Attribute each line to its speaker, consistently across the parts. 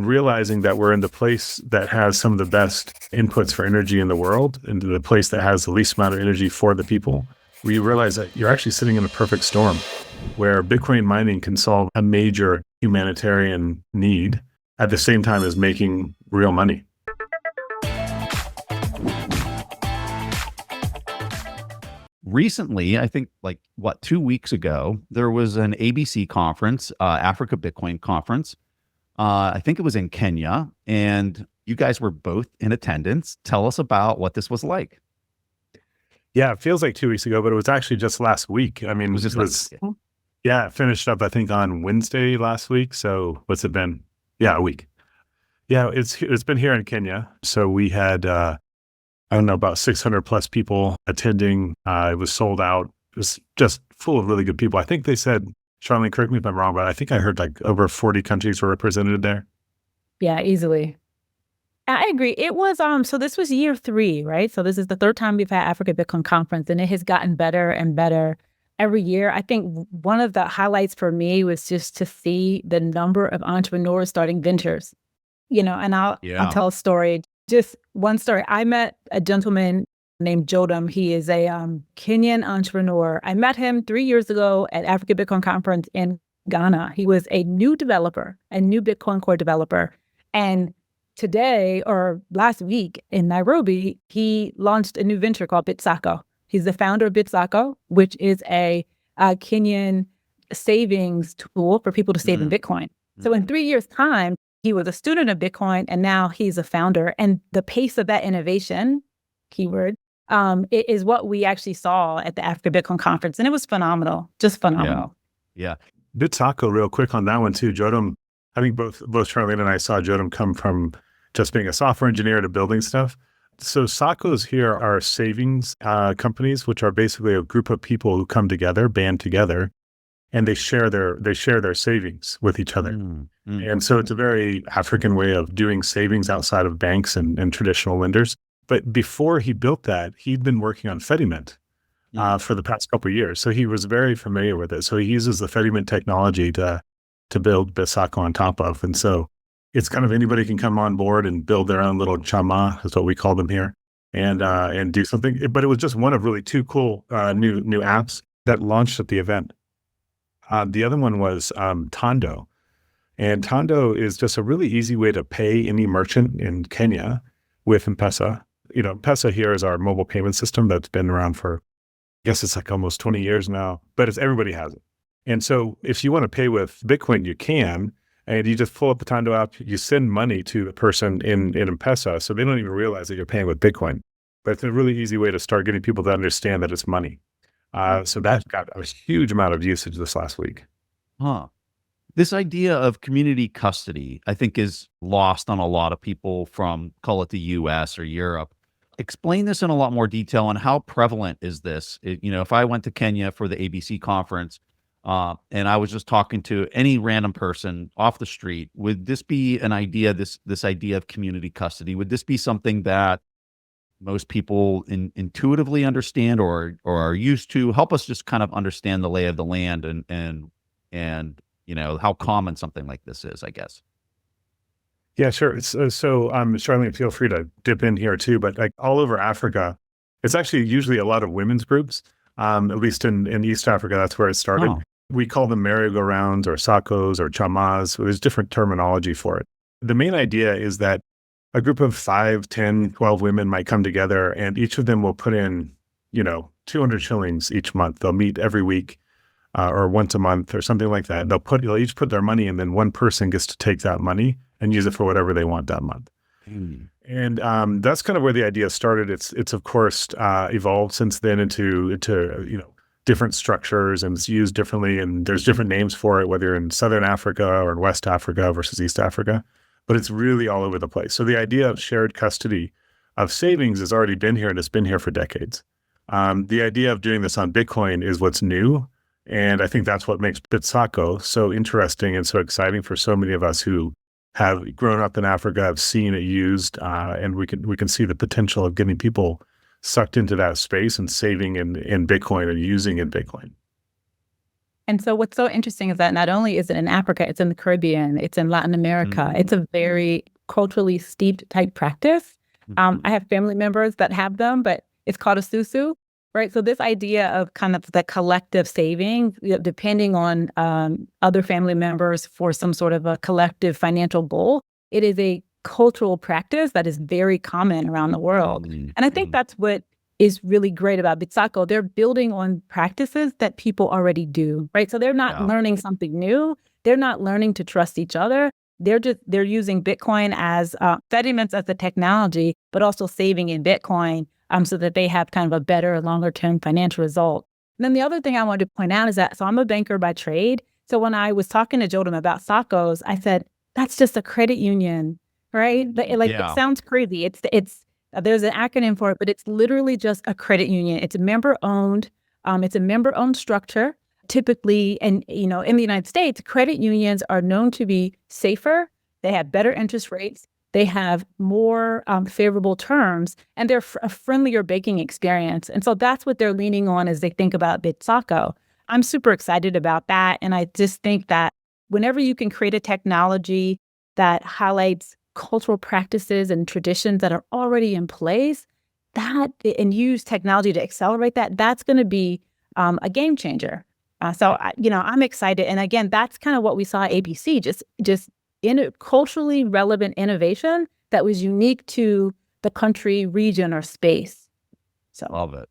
Speaker 1: realizing that we're in the place that has some of the best inputs for energy in the world, and the place that has the least amount of energy for the people, we realize that you're actually sitting in a perfect storm where Bitcoin mining can solve a major humanitarian need at the same time as making real money.
Speaker 2: Recently, I think 2 weeks ago, there was an ABC conference, Africa Bitcoin conference. I think it was in Kenya, and you guys were both in attendance. Tell us about what this was like.
Speaker 1: Yeah, it feels like 2 weeks ago, but it was actually just last week. I mean, it finished up, I think, on Wednesday last week. So what's it been? Yeah, a week. Yeah, it's been here in Kenya. So we had, about 600 plus people attending. It was sold out. It was just full of really good people. I think they said, Charlene, correct me if I'm wrong, but I think I heard over 40 countries were represented there.
Speaker 3: Yeah, easily. I agree. It was, so this was year 3, right? So this is the 3rd time we've had Africa Bitcoin Conference, and it has gotten better and better every year. I think one of the highlights for me was just to see the number of entrepreneurs starting ventures, and I'll tell a story. Just one story. I met a gentleman named Jodam. He is a Kenyan entrepreneur. I met him 3 years ago at Africa Bitcoin Conference in Ghana. He was a new developer, a new Bitcoin Core developer. And today, or last week in Nairobi, he launched a new venture called Bitsako. He's the founder of Bitsako, which is a Kenyan savings tool for people to save in Bitcoin. So in 3 years' time, he was a student of Bitcoin, and now he's a founder. And the pace of that innovation, keyword, it is what we actually saw at the Africa Bitcoin Conference. And it was phenomenal, just phenomenal.
Speaker 2: Yeah.
Speaker 1: Bitsako, real quick on that one too. Jodam, I think both Charlene and I saw Jodam come from just being a software engineer to building stuff. So SACOs here are savings companies, which are basically a group of people who come together, band together, and they share their savings with each other. And so it's a very African way of doing savings outside of banks and traditional lenders. But before he built that, he'd been working on Fediment for the past couple of years. So he was very familiar with it. So he uses the Fediment technology to build Bitsako on top of. And so it's kind of anybody can come on board and build their own little chama, is what we call them here, and do something. But it was just one of really 2 cool new apps that launched at the event. The other one was Tondo. And Tondo is just a really easy way to pay any merchant in Kenya with M-Pesa. M-Pesa here is our mobile payment system that's been around for, I guess it's almost 20 years now, but everybody has it. And so if you want to pay with Bitcoin, you can, and you just pull up the Tondo app, you send money to the person in M-Pesa, so they don't even realize that you're paying with Bitcoin. But it's a really easy way to start getting people to understand that it's money. So that got a huge amount of usage this last week.
Speaker 2: This idea of community custody, I think, is lost on a lot of people from, call it the US or Europe. Explain this in a lot more detail, and how prevalent is this? If I went to Kenya for the ABC conference, and I was just talking to any random person off the street, would this be an idea, this idea of community custody? Would this be something that most people intuitively understand or are used to? Help us just kind of understand the lay of the land and how common something like this is, I guess.
Speaker 1: Yeah, sure. So Charlene, feel free to dip in here too, but all over Africa, it's actually usually a lot of women's groups, at least in East Africa, that's where it started. We call them merry-go-rounds or SACOs or chamas. There's different terminology for it. The main idea is that a group of 5, 10, 12 women might come together, and each of them will put in, 200 shillings each month. They'll meet every week or once a month or something like that. They'll each put their money in, then one person gets to take that money and use it for whatever they want that month. And that's kind of where the idea started. It's of course evolved since then into different structures, and it's used differently, and there's different names for it, whether in Southern Africa or in West Africa versus East Africa, but it's really all over the place. So the idea of shared custody of savings has already been here, and it's been here for decades. The idea of doing this on Bitcoin is what's new, and I think that's what makes Bitsako so interesting and so exciting for so many of us who have grown up in Africa, have seen it used, and we can see the potential of getting people sucked into that space and saving in Bitcoin and using in Bitcoin.
Speaker 3: And so what's so interesting is that not only is it in Africa, it's in the Caribbean, it's in Latin America. It's a very culturally steeped type practice. I have family members that have them, but it's called a susu, right? So this idea of kind of the collective saving, depending on other family members for some sort of a collective financial goal, it is a cultural practice that is very common around the world. And I think that's what is really great about Bitsaco. They're building on practices that people already do, right? So they're not learning something new. They're not learning to trust each other. They're using Bitcoin as settlements as the technology, but also saving in Bitcoin so that they have kind of a better, longer term financial result. And then the other thing I wanted to point out is that, so I'm a banker by trade. So when I was talking to Jodam about SACOs, I said, that's just a credit union, right? It sounds crazy. It's there's an acronym for it, but it's literally just a credit union. It's member owned. It's a member owned structure. Typically, and in the United States, credit unions are known to be safer. They have better interest rates. They have more favorable terms, and they're a friendlier banking experience. And so that's what they're leaning on as they think about Bitsaco. I'm super excited about that. And I just think that whenever you can create a technology that highlights cultural practices and traditions that are already in place, and use technology to accelerate that, that's going to be a game changer. So I'm excited. And again, that's kind of what we saw at ABC, just in a culturally relevant innovation that was unique to the country, region, or space. So
Speaker 2: love it.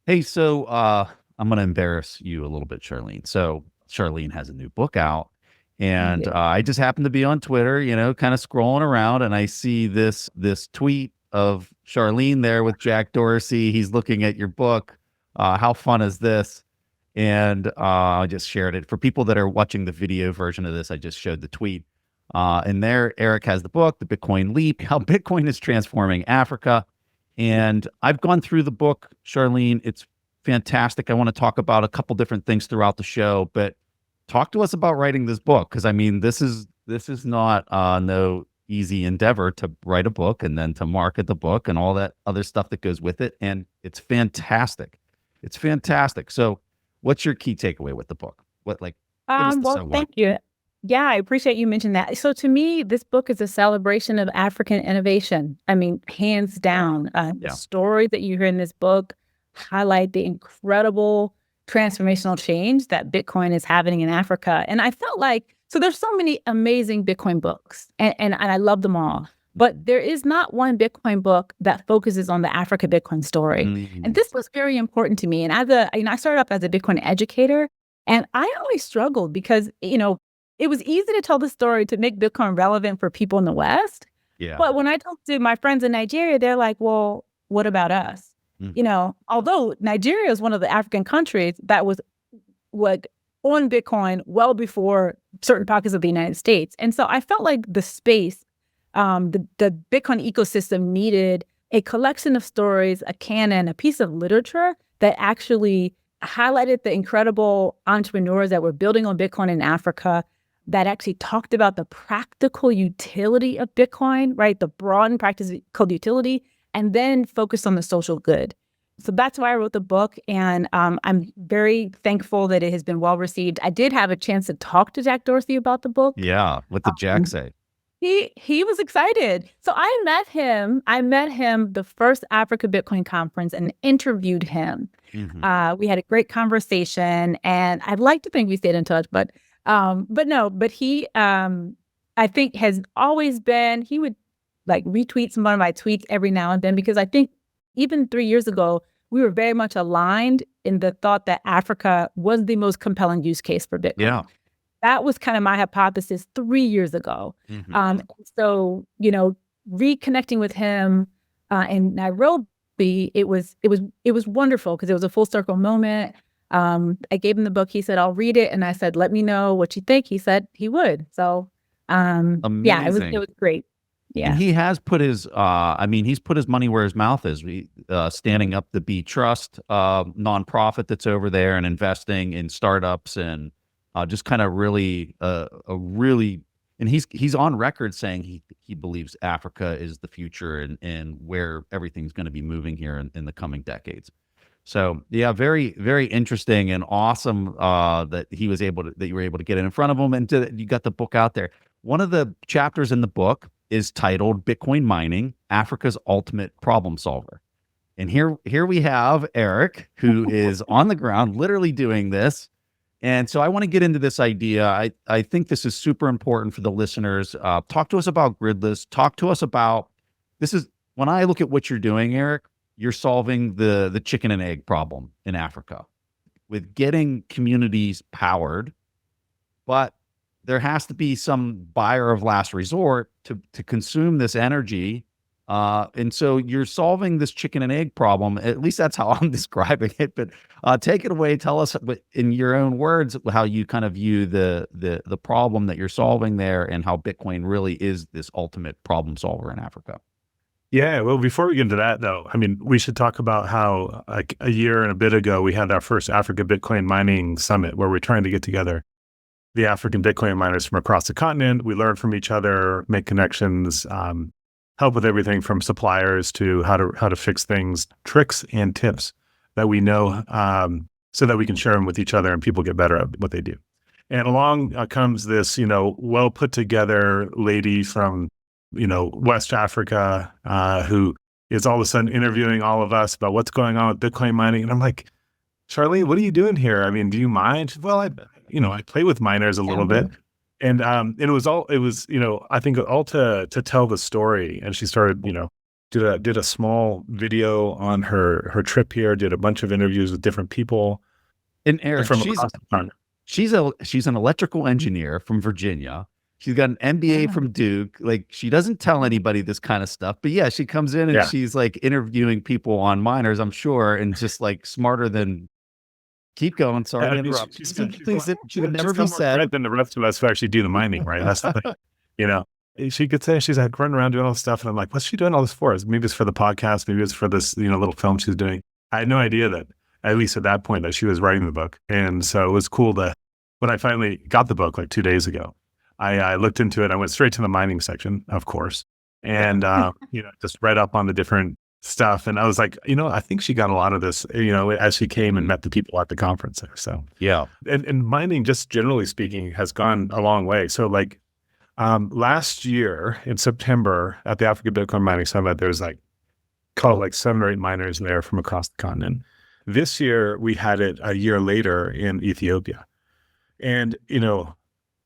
Speaker 2: Hey, so I'm going to embarrass you a little bit, Charlene. So Charlene has a new book out. And I just happened to be on Twitter, kind of scrolling around, and I see this tweet of Charlene there with Jack Dorsey. He's looking at your book. How fun is this? And I just shared it. For people that are watching the video version of this, I just showed the tweet. And there, Erik has the book, The Bitcoin Leap, How Bitcoin is Transforming Africa. And I've gone through the book, Charlene. It's fantastic. I want to talk about a couple different things throughout the show, but talk to us about writing this book, because I mean, this is not no easy endeavor to write a book and then to market the book and all that other stuff that goes with it. And it's fantastic. It's fantastic. So, what's your key takeaway with the book?
Speaker 3: Well, thank you. Yeah, I appreciate you mentioning that. So to me, this book is a celebration of African innovation. I mean, hands down. The stories that you hear in this book highlight the incredible transformational change that Bitcoin is having in Africa. And I felt like, so there's so many amazing Bitcoin books, and I love them all. But there is not one Bitcoin book that focuses on the Africa Bitcoin story. And this was very important to me. And I started off as a Bitcoin educator, and I always struggled because, it was easy to tell the story to make Bitcoin relevant for people in the West.
Speaker 2: Yeah.
Speaker 3: But when I talk to my friends in Nigeria, they're like, well, what about us? Although Nigeria is one of the African countries that was on Bitcoin well before certain pockets of the United States. And so I felt like the space, the Bitcoin ecosystem needed a collection of stories, a canon, a piece of literature that actually highlighted the incredible entrepreneurs that were building on Bitcoin in Africa, that actually talked about the practical utility of Bitcoin, right? The broad and practical utility, and then focused on the social good. So that's why I wrote the book, and I'm very thankful that it has been well received. I did have a chance to talk to Jack Dorsey about the book.
Speaker 2: Yeah, what did Jack say?
Speaker 3: He was excited. So I met him the first Africa Bitcoin conference and interviewed him. We had a great conversation, and I'd like to think we stayed in touch, but he I think has always been, he would retweet some of my tweets every now and then, because I think even 3 years ago, we were very much aligned in the thought that Africa was the most compelling use case for Bitcoin.
Speaker 2: Yeah.
Speaker 3: That was kind of my hypothesis 3 years ago. So, reconnecting with him in Nairobi, it was wonderful, because it was a full circle moment. I gave him the book. He said, I'll read it. And I said, let me know what you think. He said he would. So, it was great. Yeah.
Speaker 2: And he has put his, he's put his money where his mouth is. Standing up the B Trust nonprofit that's over there and investing in startups, and just kind of really, and he's on record saying he believes Africa is the future and where everything's going to be moving here in the coming decades. So yeah, very, very interesting and awesome that you were able to get in front of him and you got the book out there. One of the chapters in the book is titled Bitcoin Mining, Africa's Ultimate Problem Solver. And here we have Erik, who is on the ground, literally doing this. And so I want to get into this idea. I think this is super important for the listeners. Talk to us about Gridless. Talk to us about when I look at what you're doing, Erik, you're solving the chicken and egg problem in Africa with getting communities powered, but there has to be some buyer of last resort to consume this energy. And so you're solving this chicken and egg problem. At least that's how I'm describing it. But take it away. Tell us in your own words how you kind of view the problem that you're solving there and how Bitcoin really is this ultimate problem solver in Africa.
Speaker 1: Yeah, well, before we get into that, though, I mean, we should talk about how like a year and a bit ago, we had our first Africa Bitcoin Mining Summit where we're trying to get together the African Bitcoin miners from across the continent. We learn from each other, make connections, help with everything from suppliers to how to fix things, tricks and tips that we know, so that we can share them with each other and people get better at what they do. And along comes this, well put together lady from West Africa, who is all of a sudden interviewing all of us about what's going on with Bitcoin mining. And I'm like, Charlene, what are you doing here? I mean, do you mind? Well, I play with miners a little bit. And it was, I think all to tell the story. And she started, did a small video on her trip here, did a bunch of interviews with different people.
Speaker 2: And Erik, she's an electrical engineer from Virginia. She's got an MBA from Duke. Like, she doesn't tell anybody this kind of stuff, but yeah, she comes in and she's like interviewing people on miners, I'm sure, and just like smarter than. Keep going. Sorry to interrupt. Things that should never be said.
Speaker 1: Than the rest of us who actually do the mining, right? That's the thing. She could say she's like running around doing all this stuff, and I'm like, what's she doing all this for? Maybe it's for the podcast. Maybe it's for this, little film she's doing. I had no idea that, at least at that point, that she was writing the book. And so it was cool when I finally got the book like 2 days ago, I looked into it. I went straight to the mining section, of course, and just read up on the different stuff. And I was like, I think she got a lot of this, as she came and met the people at the conference there. So
Speaker 2: yeah.
Speaker 1: And mining, just generally speaking, has gone a long way. So like last year in September at the African Bitcoin Mining Summit, there's like 7 or 8 miners there from across the continent. This year we had it a year later in Ethiopia. And,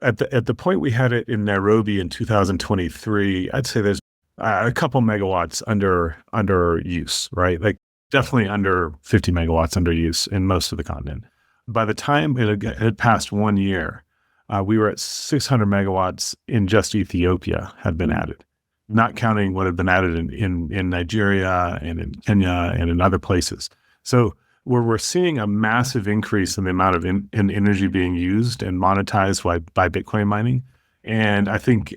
Speaker 1: at the point we had it in Nairobi in 2023, I'd say there's a couple megawatts under use, right? Like definitely under 50 megawatts under use in most of the continent. By the time it had passed 1 year, we were at 600 megawatts in just Ethiopia had been added, not counting what had been added in Nigeria and in Kenya and in other places. So we're seeing a massive increase in the amount of in energy being used and monetized by Bitcoin mining. And I think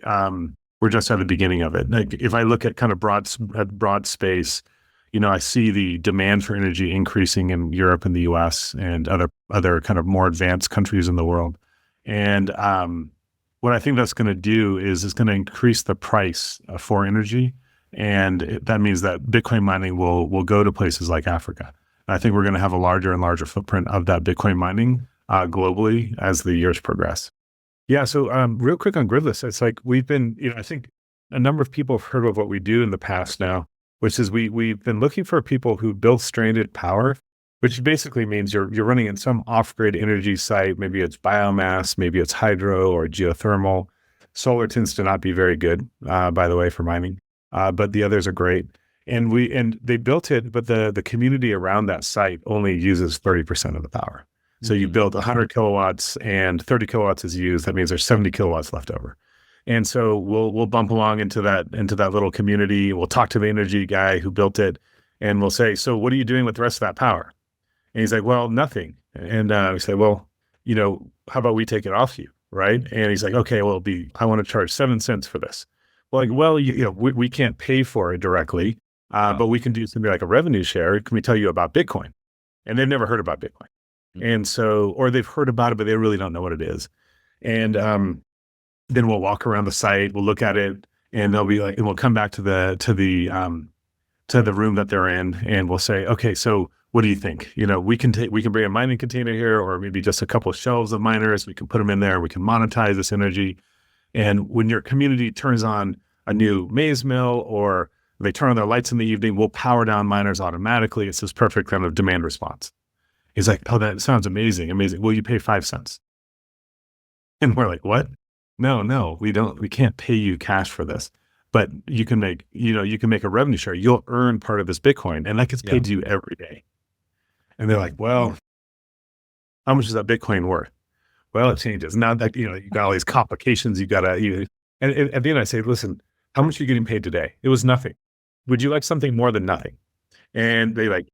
Speaker 1: we're just at the beginning of it. Like if I look at kind of broad space, I see the demand for energy increasing in Europe and the US and other kind of more advanced countries in the world. And what I think that's going to do is it's going to increase the price for energy. And that means that Bitcoin mining will go to places like Africa. And I think we're going to have a larger and larger footprint of that Bitcoin mining globally as the years progress. Yeah. So real quick on Gridless, it's like we've been, I think a number of people have heard of what we do in the past now, which is we've been looking for people who build stranded power, which basically means you're running in some off-grid energy site. Maybe it's biomass, maybe it's hydro or geothermal. Solar tends to not be very good, by the way, for mining, but the others are great. And they built it, but the community around that site only uses 30% of the power. So you build 100 kilowatts and 30 kilowatts is used. That means there's 70 kilowatts left over. And so we'll bump along into that little community. We'll talk to the energy guy who built it, and we'll say, "So what are you doing with the rest of that power?" And he's like, "Well, nothing." And we say, "Well, how about we take it off you, right?" And he's like, "Okay, well, I want to charge 7 cents for this." Well, we can't pay for it directly, but we can do something like a revenue share. Can we tell you about Bitcoin? And they've never heard about Bitcoin. And so, or they've heard about it, but they really don't know what it is. And then we'll walk around the site, we'll look at it, and they'll be like, and we'll come back to the to the room that they're in, and we'll say, okay, so what do you think? We can bring a mining container here, or maybe just a couple of shelves of miners. We can put them in there. We can monetize this energy. And when your community turns on a new maize mill, or they turn on their lights in the evening, we'll power down miners automatically. It's this perfect kind of demand response. He's like, oh, that sounds amazing. Will you pay 5 cents? And we're like, what? No, we don't. We can't pay you cash for this. But you can make a revenue share. You'll earn part of this Bitcoin, and that gets paid to you every day. And they're like, well, how much is that Bitcoin worth? Well, it changes. Now that, you got all these complications, and at the end I say, listen, how much are you getting paid today? It was nothing. Would you like something more than nothing? And they like,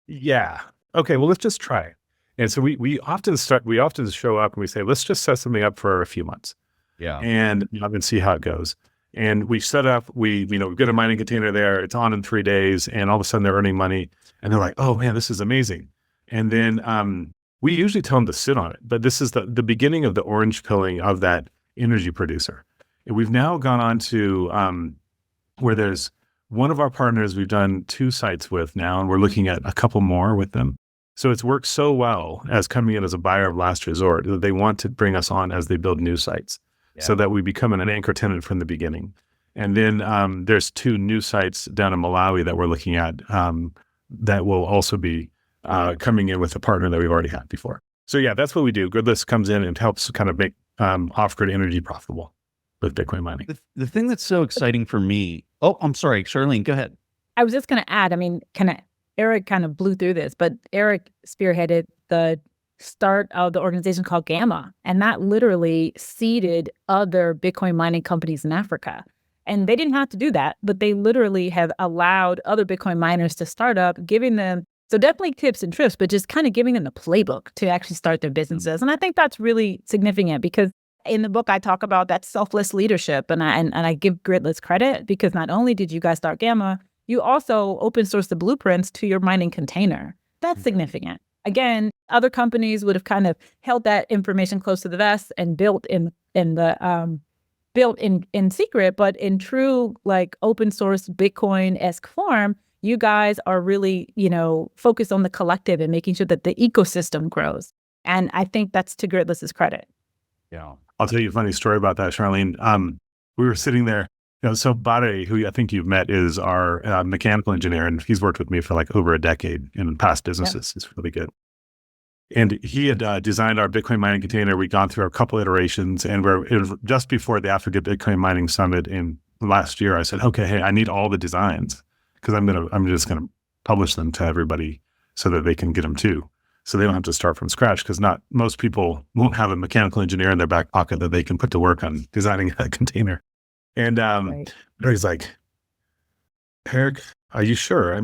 Speaker 1: yeah. Okay, well, let's just try it. And so we often show up and we say, let's just set something up for a few months.
Speaker 2: Yeah.
Speaker 1: And see how it goes. And we set up, we get a mining container there, it's on in 3 days, and all of a sudden they're earning money, and they're like, oh man, this is amazing. And then we usually tell them to sit on it, but this is the beginning of the orange pilling of that energy producer. And we've now gone on to where there's one of our partners we've done 2 sites with now, and we're looking at a couple more with them. So it's worked so well as coming in as a buyer of last resort that they want to bring us on as they build new sites, so that we become an anchor tenant from the beginning. And then there's 2 new sites down in Malawi that we're looking at that will also be coming in with a partner that we've already had before. So yeah, that's what we do. Gridless comes in and helps kind of make off-grid energy profitable with Bitcoin mining.
Speaker 2: The thing that's so exciting for me, I'm sorry, Charlene, go ahead.
Speaker 3: I was just going to add, Erik kind of blew through this, but Erik spearheaded the start of the organization called Gamma, and that literally seeded other Bitcoin mining companies in Africa. And they didn't have to do that, but they literally have allowed other Bitcoin miners to start up, giving them, so definitely tips and tricks, but just kind of giving them the playbook to actually start their businesses. And I think that's really significant, because in the book I talk about that selfless leadership, and I give Gridless credit, because not only did you guys start Gamma, you also open source the blueprints to your mining container. That's significant. Again, other companies would have kind of held that information close to the vest and built in secret, but in true like open source Bitcoin-esque form, you guys are really, focused on the collective and making sure that the ecosystem grows. And I think that's to Gridless's credit.
Speaker 2: Yeah.
Speaker 1: I'll tell you a funny story about that, Charlene. We were sitting there, so Bade, who I think you've met, is our mechanical engineer, and he's worked with me for like over a decade in past businesses. It's really good. And he had designed our Bitcoin mining container. We'd gone through a couple iterations, and it was just before the Africa Bitcoin Mining Summit in last year. I said, okay, hey, I need all the designs, because I'm just gonna publish them to everybody so that they can get them too, so they don't have to start from scratch, because not most people won't have a mechanical engineer in their back pocket that they can put to work on designing a container. And
Speaker 3: Right.
Speaker 1: he's like, Erik, are you sure?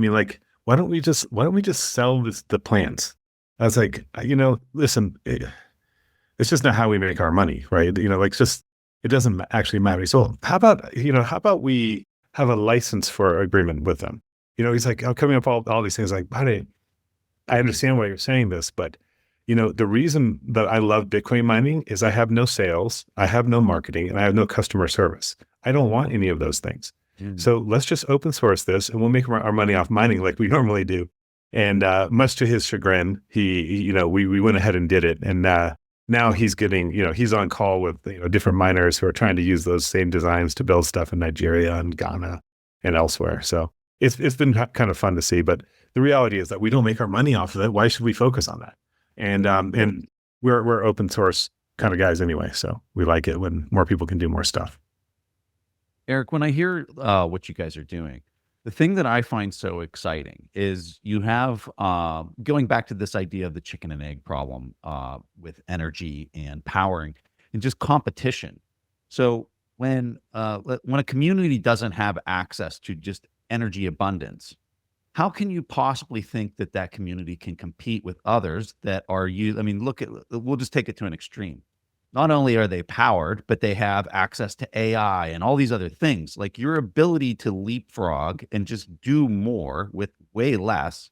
Speaker 1: Why don't we just sell the plans? I was like, listen, it's just not how we make our money, right? It doesn't actually matter. So how about we have a license for agreement with them? He's like, coming up all these things, like, buddy, I understand why you're saying this, but the reason that I love Bitcoin mining is I have no sales, I have no marketing, and I have no customer service. I don't want any of those things. So let's just open source this, and we'll make our money off mining like we normally do. And much to his chagrin, we went ahead and did it. And now he's getting, he's on call with different miners who are trying to use those same designs to build stuff in Nigeria and Ghana and elsewhere. So it's been kind of fun to see. But the reality is that we don't make our money off of it. Why should we focus on that? And we're open source kind of guys anyway, so we like it when more people can do more stuff.
Speaker 2: Erik, when I hear what you guys are doing, the thing that I find so exciting is you have, going back to this idea of the chicken and egg problem with energy and powering and just competition. So when a community doesn't have access to just energy abundance, how can you possibly think that that community can compete with others that are we'll just take it to an extreme. Not only are they powered, but they have access to AI and all these other things. Like, your ability to leapfrog and just do more with way less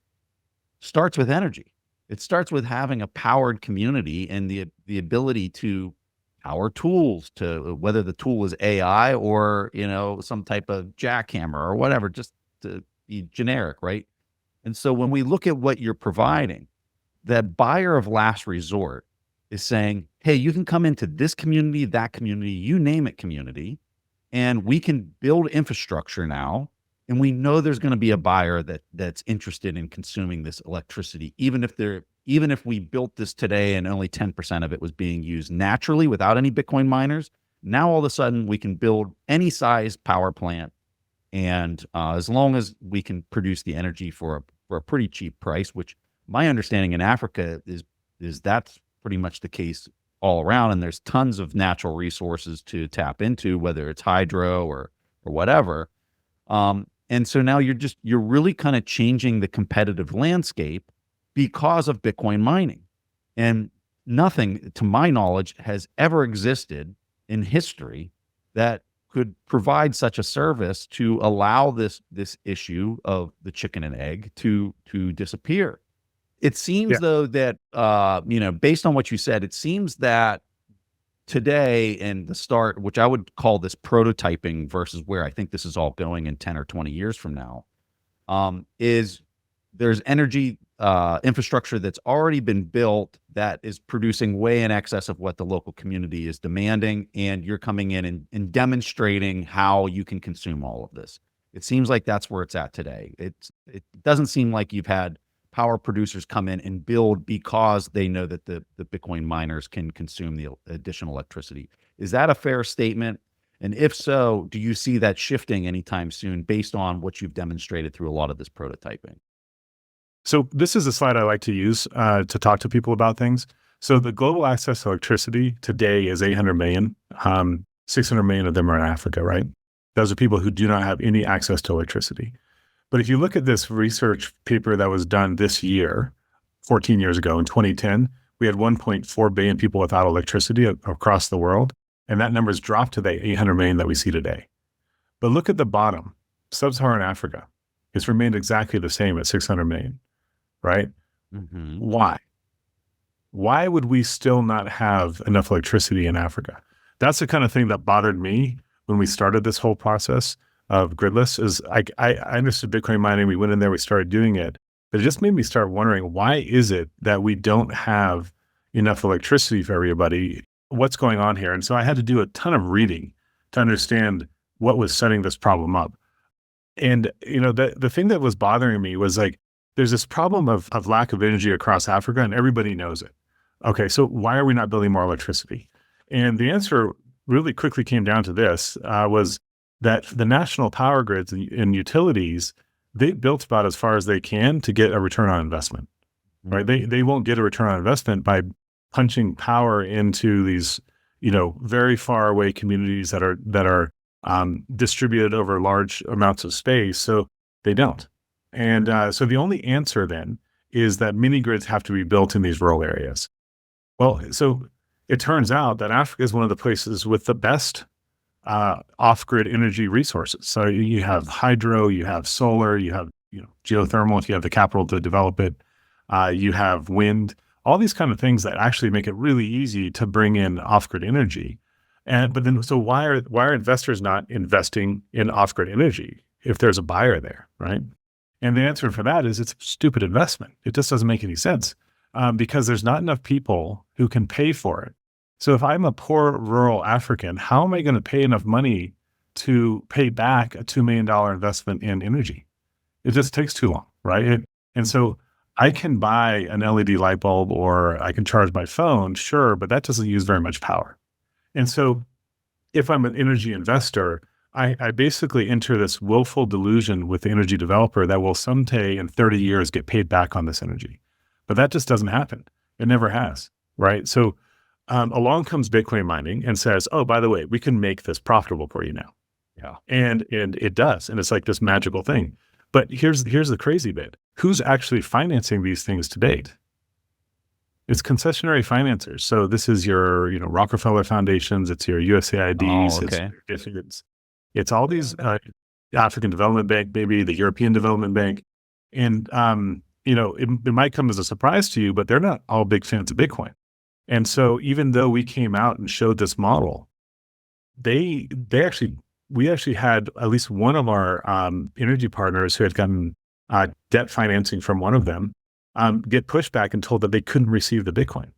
Speaker 2: starts with energy. It starts with having a powered community and the ability to power tools, to whether the tool is AI or, some type of jackhammer or whatever, just to be generic, right? And so when we look at what you're providing, that buyer of last resort is saying, hey, you can come into this community, that community, you name it community, and we can build infrastructure now. And we know there's going to be a buyer that's interested in consuming this electricity, even if we built this today and only 10% of it was being used naturally without any Bitcoin miners. Now all of a sudden we can build any size power plant, and as long as we can produce the energy for a pretty cheap price, which my understanding in Africa is that's pretty much the case all around, and there's tons of natural resources to tap into, whether it's hydro or whatever. And so now you're really kind of changing the competitive landscape because of Bitcoin mining. And nothing, to my knowledge, has ever existed in history that could provide such a service to allow this issue of the chicken and egg to disappear. It seems though that, based on what you said, it seems that today and the start, which I would call this prototyping versus where I think this is all going in 10 or 20 years from now, is there's energy infrastructure that's already been built that is producing way in excess of what the local community is demanding. And you're coming in and demonstrating how you can consume all of this. It seems like that's where it's at today. It doesn't seem like you've had power producers come in and build because they know that the Bitcoin miners can consume the additional electricity. Is that a fair statement? And if so, do you see that shifting anytime soon based on what you've demonstrated through a lot of this prototyping?
Speaker 1: So this is a slide I like to use to talk to people about things. So the global access to electricity today is 800 million. 600 million of them are in Africa, right? Those are people who do not have any access to electricity. But if you look at this research paper that was done this year, 14 years ago in 2010, we had 1.4 billion people without electricity across the world. And that number's dropped to the 800 million that we see today. But look at the bottom, sub-Saharan Africa. It's remained exactly the same at 600 million, right?
Speaker 2: Mm-hmm.
Speaker 1: Why? Why would we still not have enough electricity in Africa? That's the kind of thing that bothered me when we started this whole process of Gridless. Is I understood Bitcoin mining. We went in there, we started doing it, but it just made me start wondering, why is it that we don't have enough electricity for everybody? What's going on here? And so I had to do a ton of reading to understand what was setting this problem up. And, the thing that was bothering me was like, there's this problem of lack of energy across Africa, and everybody knows it. Okay, so why are we not building more electricity? And the answer really quickly came down to this, was that the national power grids and utilities, they built about as far as they can to get a return on investment, right? They won't get a return on investment by punching power into these, very far away communities that are distributed over large amounts of space. So they don't. And so the only answer then is that mini grids have to be built in these rural areas. Well, so it turns out that Africa is one of the places with the best off-grid energy resources. So you have hydro, you have solar, you have geothermal if you have the capital to develop it. You have wind, all these kind of things that actually make it really easy to bring in off-grid energy. But then, so why are investors not investing in off-grid energy if there's a buyer there, right? And the answer for that is it's a stupid investment. It just doesn't make any sense because there's not enough people who can pay for it. So if I'm a poor rural African, how am I going to pay enough money to pay back a $2 million investment in energy? It just takes too long, right? And so I can buy an LED light bulb or I can charge my phone, sure, but that doesn't use very much power. And so if I'm an energy investor, I basically enter this willful delusion with the energy developer that will someday in 30 years get paid back on this energy. But that just doesn't happen. It never has, right? So along comes Bitcoin mining and says, oh, by the way, we can make this profitable for you now.
Speaker 2: Yeah.
Speaker 1: And it does. And it's like this magical thing. But here's the crazy bit. Who's actually financing these things to date? It's concessionary financiers. So this is your, Rockefeller foundations. It's your USAIDs.
Speaker 2: Oh, okay.
Speaker 1: It's all these African Development Bank, maybe the European Development Bank. And, it might come as a surprise to you, but they're not all big fans of Bitcoin. And so even though we came out and showed this model, they actually we actually had at least one of our energy partners who had gotten debt financing from one of them get pushed back and told that they couldn't receive the Bitcoin.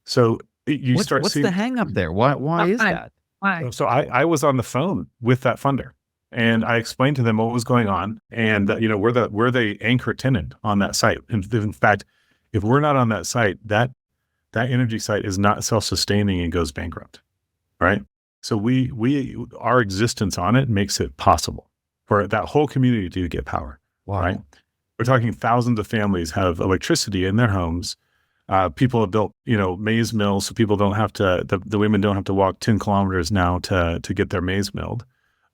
Speaker 1: So you start
Speaker 2: What's
Speaker 1: seeing
Speaker 2: the hang up there? Why is
Speaker 3: Why?
Speaker 2: that?
Speaker 3: Why?
Speaker 1: So I was on the phone with that funder, and I explained to them what was going on, and that, we're the anchor tenant on that site. And in fact, if we're not on that site, that energy site is not self-sustaining and goes bankrupt, right? So our existence on it makes it possible for that whole community to get power,
Speaker 2: Wow.
Speaker 1: right? We're talking thousands of families have electricity in their homes. People have built, maize mills, so people don't have to, the women don't have to walk 10 kilometers now to get their maize milled.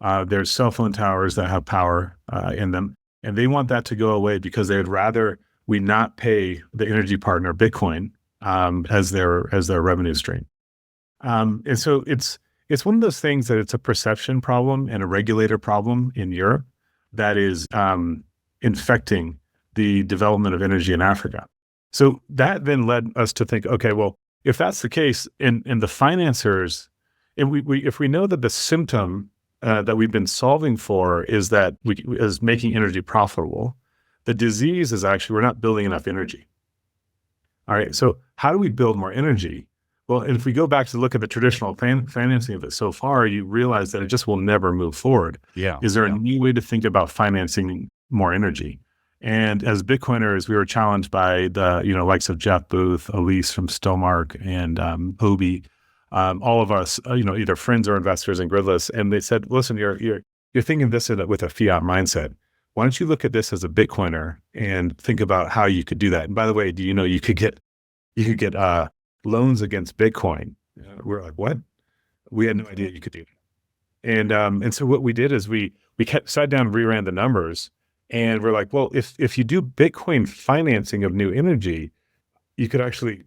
Speaker 1: There's cell phone towers that have power in them, and they want that to go away because they'd rather we not pay the energy partner Bitcoin as their revenue stream. And so it's one of those things that it's a perception problem and a regulator problem in Europe that is infecting the development of energy in Africa. So that then led us to think, okay, well, if that's the case, and the financiers, and if we know that the symptom that we've been solving for is that is making energy profitable, the disease is actually we're not building enough energy. All right, so how do we build more energy? Well, if we go back to look at the traditional financing of it so far, you realize that it just will never move forward.
Speaker 2: Yeah.
Speaker 1: Is there a new way to think about financing more energy? And as Bitcoiners, we were challenged by the likes of Jeff Booth, Elise from Stillmark, and Obi, all of us, either friends or investors in Gridless, and they said, "Listen, you're thinking this with a fiat mindset. Why don't you look at this as a Bitcoiner and think about how you could do that?" And by the way, do you know you could get loans against Bitcoin? We're like, what? We had no idea you could do that. And so what we did is we sat down and reran the numbers. And we're like, well, if you do Bitcoin financing of new energy, you could actually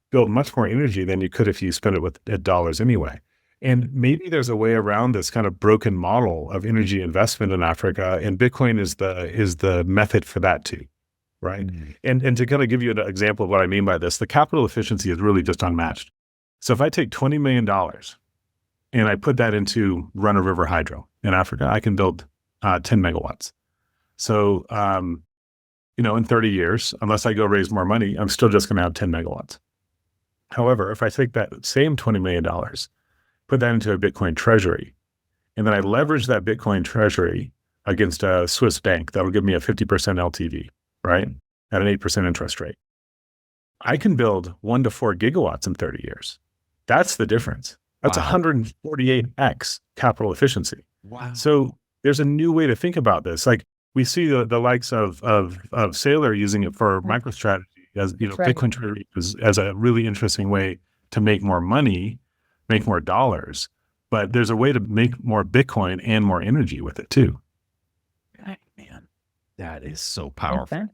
Speaker 1: build much more energy than you could if you spent it at dollars anyway. And maybe there's a way around this kind of broken model of energy investment in Africa, and Bitcoin is the method for that too, right? Mm-hmm. And to kind of give you an example of what I mean by this, the capital efficiency is really just unmatched. So if I take $20 million and I put that into Run a River Hydro in Africa, I can build 10 megawatts. So, in 30 years, unless I go raise more money, I'm still just going to have 10 megawatts. However, if I take that same $20 million, put that into a Bitcoin treasury, and then I leverage that Bitcoin treasury against a Swiss bank, that will give me a 50% LTV, right? At an 8% interest rate. I can build 1 to 4 gigawatts in 30 years. That's the difference. That's 148x capital efficiency.
Speaker 2: Wow.
Speaker 1: So there's a new way to think about this. Like, we see the likes of Saylor using it for MicroStrategy as Bitcoin treasury as a really interesting way to make more money, make more dollars. But there's a way to make more Bitcoin and more energy with it too.
Speaker 2: Man, that is so powerful.
Speaker 3: Okay.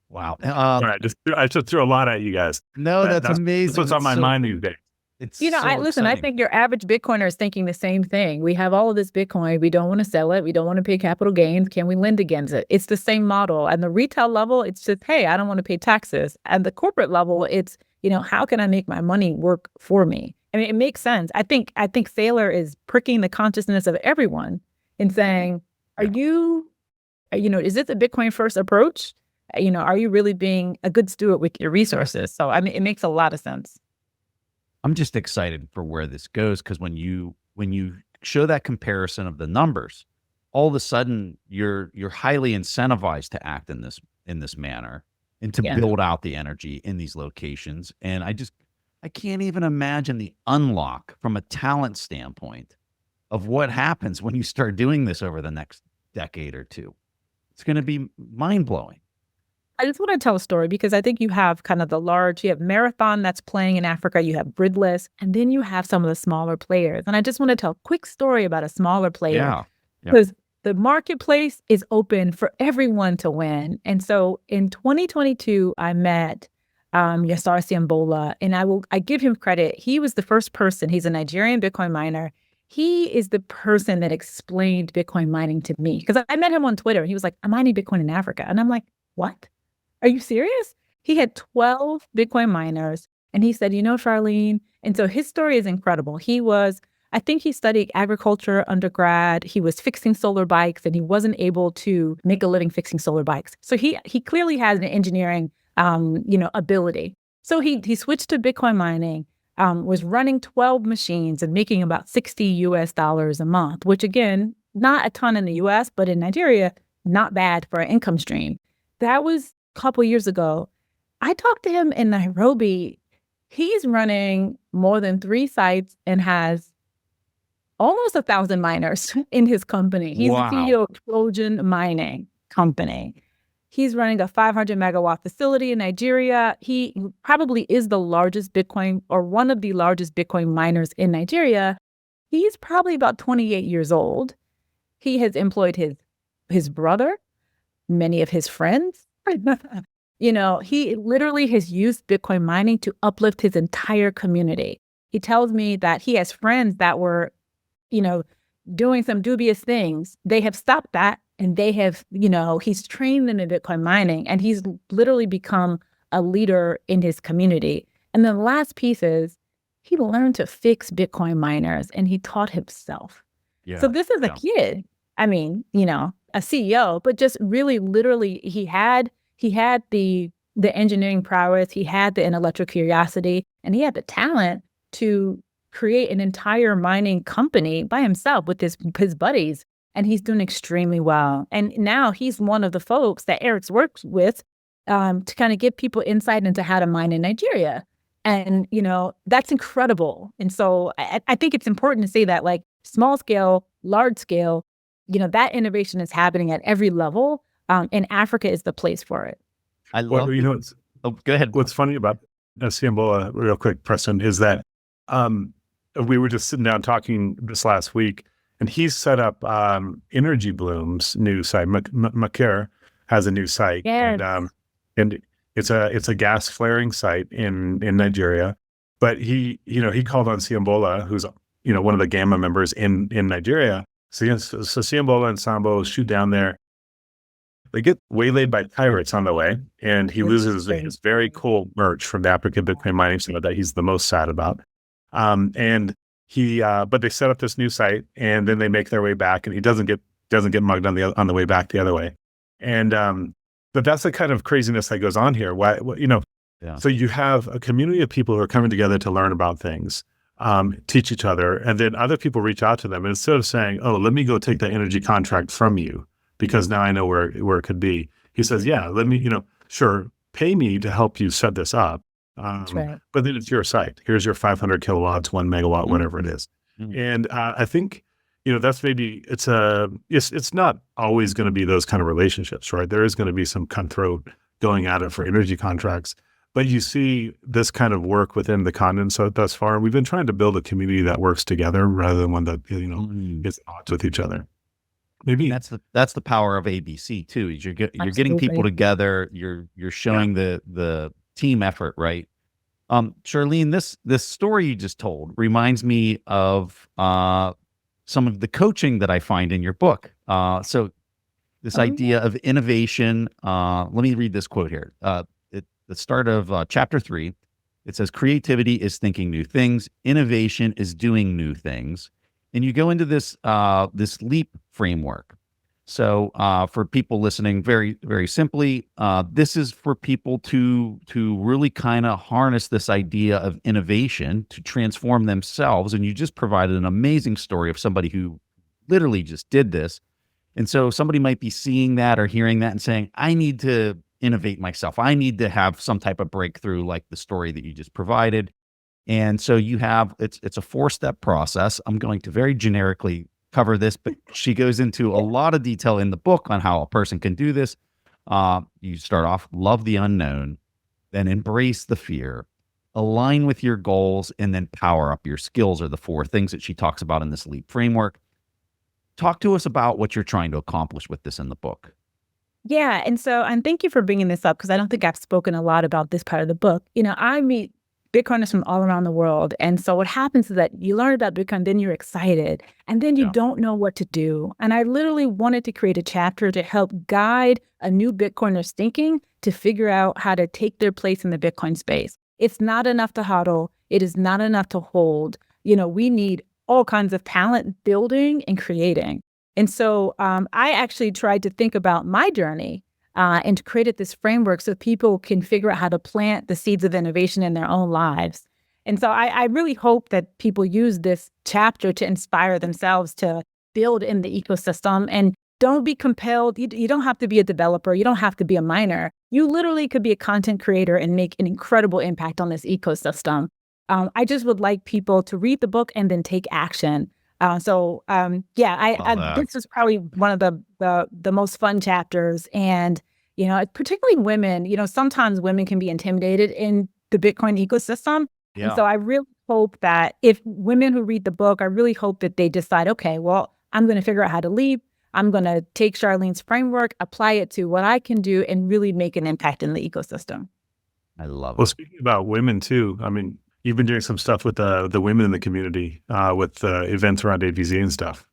Speaker 2: Wow.
Speaker 1: All right, I just threw a lot at you guys.
Speaker 2: No, that's amazing.
Speaker 1: That's what's on my mind these days.
Speaker 2: It's
Speaker 3: I think your average Bitcoiner is thinking the same thing. We have all of this Bitcoin. We don't want to sell it. We don't want to pay capital gains. Can we lend against it? It's the same model. And the retail level, it's just, hey, I don't want to pay taxes. And the corporate level, it's, how can I make my money work for me? I mean, it makes sense. I think Saylor is pricking the consciousness of everyone and saying, is it the Bitcoin first approach? Are you really being a good steward with your resources? So, I mean, it makes a lot of sense.
Speaker 2: I'm just excited for where this goes, because when you show that comparison of the numbers, all of a sudden you're highly incentivized to act in this manner and to build out the energy in these locations. And I can't even imagine the unlock from a talent standpoint of what happens when you start doing this over the next decade or two. It's going to be mind-blowing.
Speaker 3: I just want to tell a story because I think you have kind of you have Marathon that's playing in Africa, you have Gridless, and then you have some of the smaller players. And I just want to tell a quick story about a smaller player.
Speaker 2: Yeah.
Speaker 3: Because the marketplace is open for everyone to win. And so in 2022, I met Yasar Siambola, and I give him credit. He was the first person. He's a Nigerian Bitcoin miner. He is the person that explained Bitcoin mining to me, because I met him on Twitter. He was like, I'm mining Bitcoin in Africa. And I'm like, what? Are you serious? He had 12 Bitcoin miners, and he said, Charlene, and so his story is incredible. He was, I think he studied agriculture undergrad. He was fixing solar bikes, and he wasn't able to make a living fixing solar bikes. So he clearly has an engineering, ability. So he switched to Bitcoin mining, was running 12 machines and making about $60 a month, which again, not a ton in the US, but in Nigeria, not bad for an income stream. That was a couple years ago. I talked to him in Nairobi. He's running more than 3 sites and has almost 1,000 miners in his company. He's
Speaker 2: Wow.
Speaker 3: the CEO of Trojan Mining Company. He's running a 500 megawatt facility in Nigeria. He probably is the largest Bitcoin, or one of the largest Bitcoin miners in Nigeria. He's probably about 28 years old. He has employed his brother, many of his friends. He literally has used Bitcoin mining to uplift his entire community. He tells me that he has friends that were, doing some dubious things. They have stopped that, and they have, he's trained them in Bitcoin mining, and he's literally become a leader in his community. And the last piece is he learned to fix Bitcoin miners, and he taught himself.
Speaker 2: Yeah.
Speaker 3: So this is a kid. I mean, a CEO, but just really literally he had the engineering prowess, he had the intellectual curiosity, and he had the talent to create an entire mining company by himself with his buddies. And he's doing extremely well. And now he's one of the folks that Erik's works with to kind of give people insight into how to mine in Nigeria. And, that's incredible. And so I think it's important to say that, like, small scale, large scale, that innovation is happening at every level. And Africa is the place for it.
Speaker 2: I love go ahead.
Speaker 1: What's funny about Siambola, real quick, Preston, is that we were just sitting down talking this last week, and he's set up Energy Bloom's new site. Makir has a new site,
Speaker 3: Yes.
Speaker 1: and it's a gas flaring site in Nigeria. But he called on Siambola, who's one of the Gamma members in Nigeria. So Siambola and Sambo shoot down there. They get waylaid by pirates on the way, and he loses his very cool merch from the African Bitcoin mining summit that he's the most sad about. And he, but they set up this new site, and then they make their way back, and he doesn't get mugged on the way back the other way. And but that's the kind of craziness that goes on here. So you have a community of people who are coming together to learn about things, teach each other, and then other people reach out to them. And instead of saying, "Oh, let me go take that energy contract from you, because now I know where it could be," he says, "Yeah, let me, sure, pay me to help you set this up.
Speaker 3: Right.
Speaker 1: But then it's your site. Here's your 500 kilowatts, 1 megawatt, whatever it is."
Speaker 2: Mhm.
Speaker 1: And I think, that's maybe it's not always going to be those kind of relationships, right? There is going to be some cutthroat going at it for energy contracts. But you see this kind of work within the continent thus far. We've been trying to build a community that works together rather than one that, is at odds with each other. Maybe
Speaker 2: That's the power of ABC too. Is you're getting
Speaker 3: Absolutely.
Speaker 2: people together. You're showing the team effort, right? Charlene, this story you just told reminds me of some of the coaching that I find in your book. So this idea of innovation. Let me read this quote here. At the start of chapter 3, it says, "Creativity is thinking new things. Innovation is doing new things." And you go into this LEAP framework. So for people listening, very, very simply, this is for people to really kind of harness this idea of innovation to transform themselves. And you just provided an amazing story of somebody who literally just did this. And so somebody might be seeing that or hearing that and saying, "I need to innovate myself. I need to have some type of breakthrough like the story that you just provided." And so you have, it's a 4-step process. I'm going to very generically cover this, but she goes into a lot of detail in the book on how a person can do this. You start off, love the unknown, then embrace the fear, align with your goals, and then power up your skills are the 4 things that she talks about in this LEAP framework. Talk to us about what you're trying to accomplish with this in the book.
Speaker 3: Yeah. And thank you for bringing this up, because I don't think I've spoken a lot about this part of the book. I meet Bitcoiners from all around the world. And so what happens is that you learn about Bitcoin, then you're excited, and then you don't know what to do. And I literally wanted to create a chapter to help guide a new Bitcoiner's thinking to figure out how to take their place in the Bitcoin space. It's not enough to hodl. It is not enough to hold. We need all kinds of talent building and creating. And so I actually tried to think about my journey and created this framework so people can figure out how to plant the seeds of innovation in their own lives. And so I really hope that people use this chapter to inspire themselves to build in the ecosystem and don't be compelled. You don't have to be a developer. You don't have to be a miner. You literally could be a content creator and make an incredible impact on this ecosystem. I just would like people to read the book and then take action. This is probably one of the most fun chapters. And, particularly women, sometimes women can be intimidated in the Bitcoin ecosystem.
Speaker 2: Yeah.
Speaker 3: And so I really hope that if women who read the book, I really hope that they decide, okay, well, I'm going to figure out how to lead. I'm going to take Charlene's framework, apply it to what I can do, and really make an impact in the ecosystem.
Speaker 2: I love
Speaker 1: Well,
Speaker 2: it.
Speaker 1: speaking about women too, I mean, you've been doing some stuff with the women in the community with events around AVZ and stuff.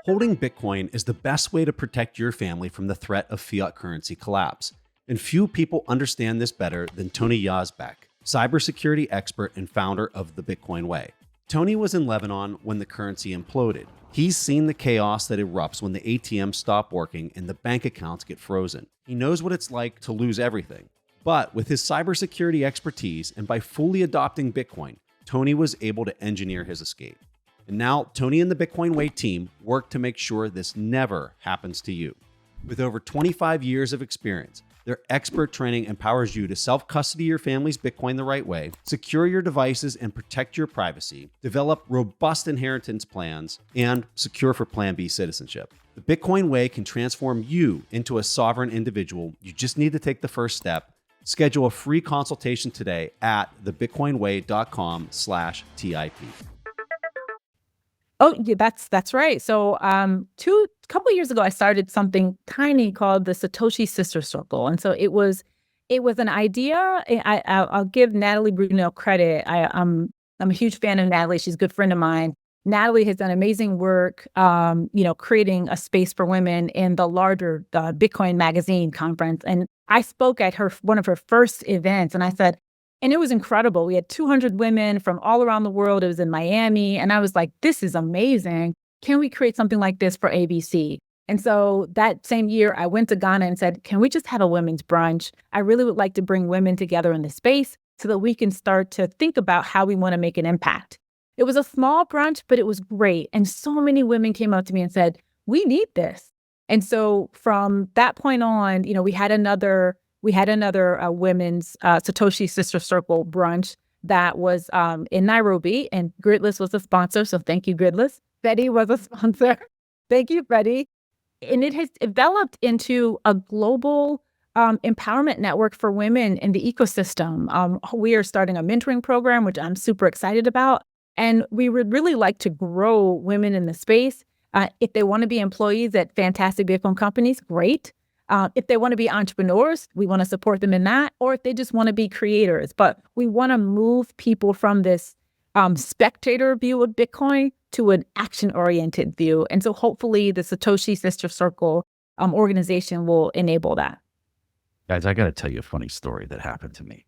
Speaker 4: Holding Bitcoin is the best way to protect your family from the threat of fiat currency collapse. And few people understand this better than Tony Yazbek, cybersecurity expert and founder of the Bitcoin Way. Tony was in Lebanon when the currency imploded. He's seen the chaos that erupts when the ATMs stop working and the bank accounts get frozen. He knows what it's like to lose everything. But with his cybersecurity expertise and by fully adopting Bitcoin, Tony was able to engineer his escape. And now Tony and the Bitcoin Way team work to make sure this never happens to you. With over 25 years of experience, their expert training empowers you to self-custody your family's Bitcoin the right way, secure your devices and protect your privacy, develop robust inheritance plans, and secure for Plan B citizenship. The Bitcoin Way can transform you into a sovereign individual. You just need to take the first step. Schedule a free consultation today at thebitcoinway.com/TIP.
Speaker 3: Oh, yeah, that's right. So a couple of years ago, I started something tiny called the Satoshi Sister Circle. And so it was an idea. I'll give Natalie Brunel credit. I'm a huge fan of Natalie. She's a good friend of mine. Natalie has done amazing work, creating a space for women in the larger Bitcoin Magazine conference. And I spoke at one of her first events, and I said, and it was incredible. We had 200 women from all around the world. It was in Miami. And I was like, this is amazing. Can we create something like this for ABC? And so that same year, I went to Ghana and said, can we just have a women's brunch? I really would like to bring women together in the space so that we can start to think about how we want to make an impact. It was a small brunch, but it was great. And so many women came up to me and said, we need this. And so from that point on, we had another women's Satoshi Sister Circle brunch that was in Nairobi, and Gridless was a sponsor. So thank you, Gridless. Betty was a sponsor. Thank you, Betty. And it has developed into a global empowerment network for women in the ecosystem. We are starting a mentoring program, which I'm super excited about. And we would really like to grow women in the space. If they want to be employees at fantastic Bitcoin companies, great. If they want to be entrepreneurs, we want to support them in that. Or if they just want to be creators. But we want to move people from this spectator view of Bitcoin to an action-oriented view. And so hopefully the Satoshi Sister Circle organization will enable that.
Speaker 2: Guys, I got to tell you a funny story that happened to me.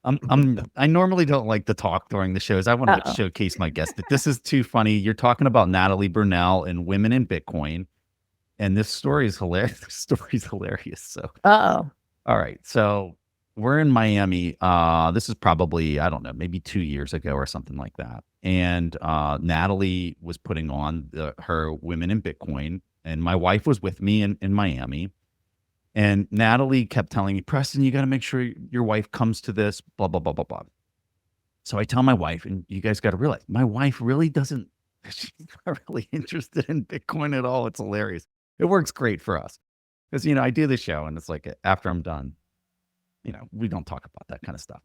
Speaker 2: I normally don't like to talk during the shows. I want to showcase my guest, but this is too funny. You're talking about Natalie Brunel and women in Bitcoin. And this story is hilarious. This story is hilarious. So, all right. So we're in Miami. This is probably, I don't know, maybe 2 years ago or something like that. And Natalie was putting on her Women in Bitcoin, and my wife was with me in Miami. And Natalie kept telling me, Preston, you got to make sure your wife comes to this, blah, blah, blah, blah, blah. So I tell my wife, and you guys got to realize, my wife really doesn't, she's not really interested in Bitcoin at all. It's hilarious. It works great for us because, I do the show and it's like after I'm done, we don't talk about that kind of stuff.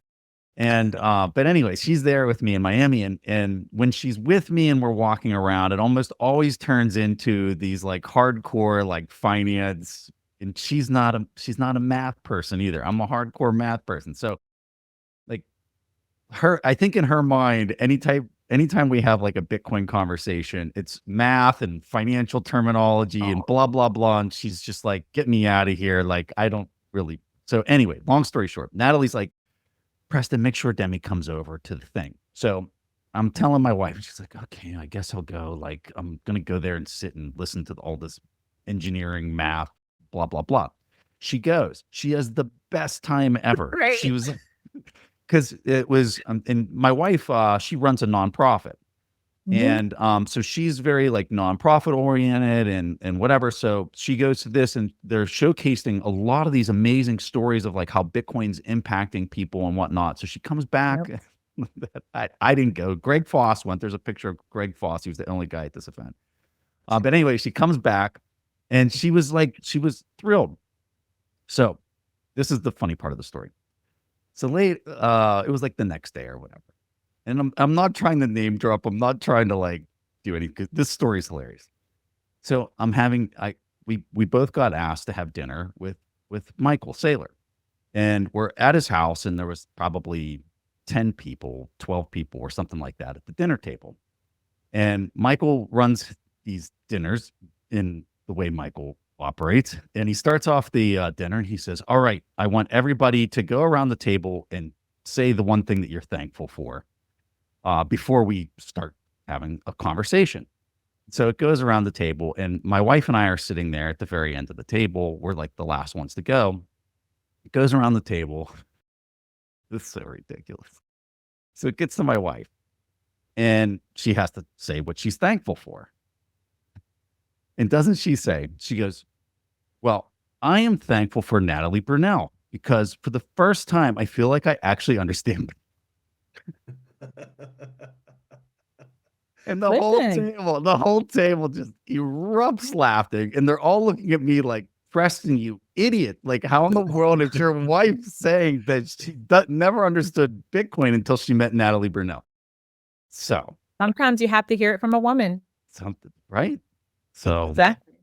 Speaker 2: And, but anyway, she's there with me in Miami. And when she's with me and we're walking around, it almost always turns into these like hardcore, like finance. And she's not a math person either. I'm a hardcore math person. So like I think in her mind, anytime we have like a Bitcoin conversation, it's math and financial terminology and blah, blah, blah. And she's just like, get me out of here. Like, I don't really. So anyway, long story short, Natalie's like, Preston, make sure Demi comes over to the thing. So I'm telling my wife, she's like, okay, I guess I'll go. Like, I'm going to go there and sit and listen to all this engineering, math, blah, blah, blah. She goes, she has the best time ever.
Speaker 3: Right.
Speaker 2: She was, because it was, and my wife, she runs a nonprofit.
Speaker 3: Mhm.
Speaker 2: And so she's very like nonprofit oriented and whatever. So she goes to this and they're showcasing a lot of these amazing stories of like how Bitcoin's impacting people and whatnot. So she comes back.
Speaker 3: Yep.
Speaker 2: I didn't go. Greg Foss went. There's a picture of Greg Foss. He was the only guy at this event. But anyway, she comes back and she was thrilled. So this is the funny part of the story. So late, it was like the next day or whatever. And I'm not trying to name drop. I'm not trying to like do anything. This story is hilarious. So we both got asked to have dinner with Michael Saylor, and we're at his house, and there was probably 10 people, 12 people, or something like that at the dinner table. And Michael runs these dinners in the way Michael operates, and he starts off the dinner, and he says, "All right, I want everybody to go around the table and say the one thing that you're thankful for." Before we start having a conversation. So it goes around the table, and my wife and I are sitting there at the very end of the table. We're like the last ones to go. It goes around the table. This is so ridiculous. So it gets to my wife, and she has to say what she's thankful for. And doesn't she say, she goes, "Well, I am thankful for Natalie Brunell because for the first time, I feel like I actually understand." And the whole table just erupts laughing, and they're all looking at me like, "Preston, you idiot! Like, how in the world is your wife saying that she never understood Bitcoin until she met Natalie Brunell?" So
Speaker 3: Sometimes you have to hear it from a woman.
Speaker 2: something, right? So
Speaker 3: Exactly.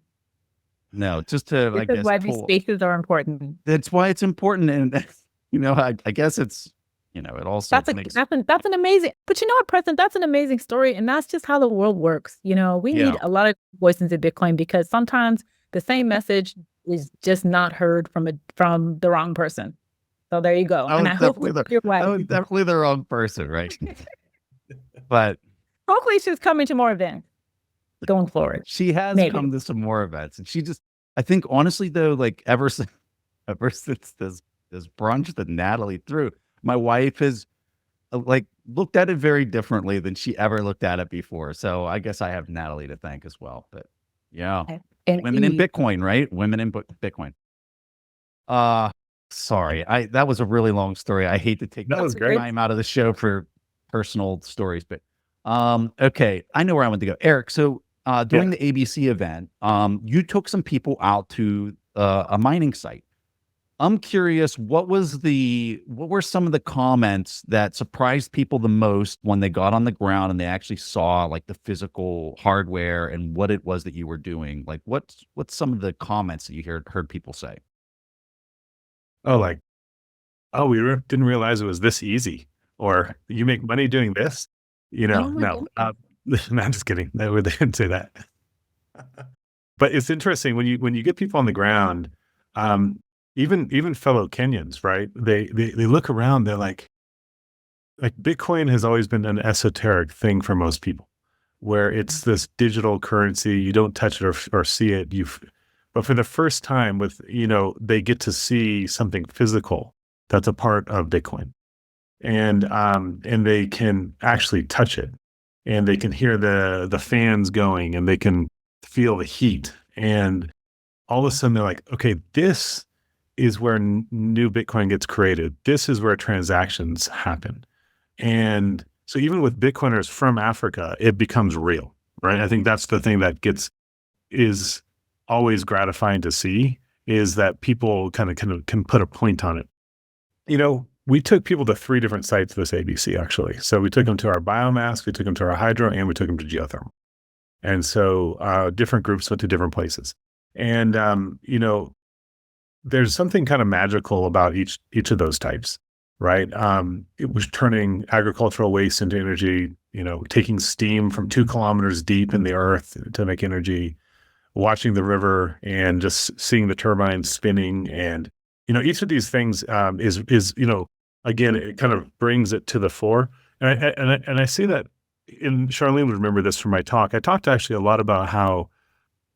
Speaker 2: no, just to I
Speaker 3: This is
Speaker 2: guess
Speaker 3: why these spaces are important.
Speaker 2: that's why it's important, and I guess it's it also makes
Speaker 3: That's an amazing, but you know what, Preston, that's an amazing story. And that's just how the world works. We
Speaker 2: Yeah.
Speaker 3: need a lot of voices in Bitcoin because sometimes the same message is just not heard from the wrong person. So there you go. And I hope your
Speaker 2: I was
Speaker 3: wife,
Speaker 2: definitely the wrong person, right? But
Speaker 3: hopefully she's coming to more events going forward.
Speaker 2: she has
Speaker 3: Maybe.
Speaker 2: come to some more events, and I think honestly though, like ever since this brunch that Natalie threw, my wife has like looked at it very differently than she ever looked at it before. So I guess I have Natalie to thank as well. But yeah,
Speaker 3: And
Speaker 2: women in Bitcoin, right? Women in Bitcoin. Sorry, that was a really long story. I hate to take
Speaker 1: That was great.
Speaker 2: time out of the show for personal stories, but okay, I know where I want to go. Erik, so during the ABC event, you took some people out to a mining site. I'm curious, what were some of the comments that surprised people the most when they got on the ground and they actually saw like the physical hardware and what it was that you were doing? Like what's some of the comments that you heard people say?
Speaker 1: Oh, like, oh, didn't realize it was this easy, or you make money doing this.
Speaker 3: Oh my
Speaker 1: No, no, I'm just kidding. They didn't say that. But it's interesting when you get people on the ground, even fellow Kenyans, right? They look around. They're like Bitcoin has always been an esoteric thing for most people, where it's this digital currency. You don't touch it or see it. But for the first time, they get to see something physical that's a part of Bitcoin, and they can actually touch it, and they can hear the fans going, and they can feel the heat, and all of a sudden they're like, okay, this is where new Bitcoin gets created. This is where transactions happen. And so even with Bitcoiners from Africa, it becomes real, right? I think that's the thing that is always gratifying to see, is that people kind of can put a point on it. We took people to 3 different sites this ABC, actually. So we took them to our biomass, we took them to our hydro, and we took them to geothermal. And so different groups went to different places. And, there's something kind of magical about each of those types, right? It was turning agricultural waste into energy, taking steam from 2 kilometers deep in the earth to make energy, watching the river and just seeing the turbines spinning. And, each of these things is again, it kind of brings it to the fore. And I see that and Charlene would remember this from my talk. I talked actually a lot about how,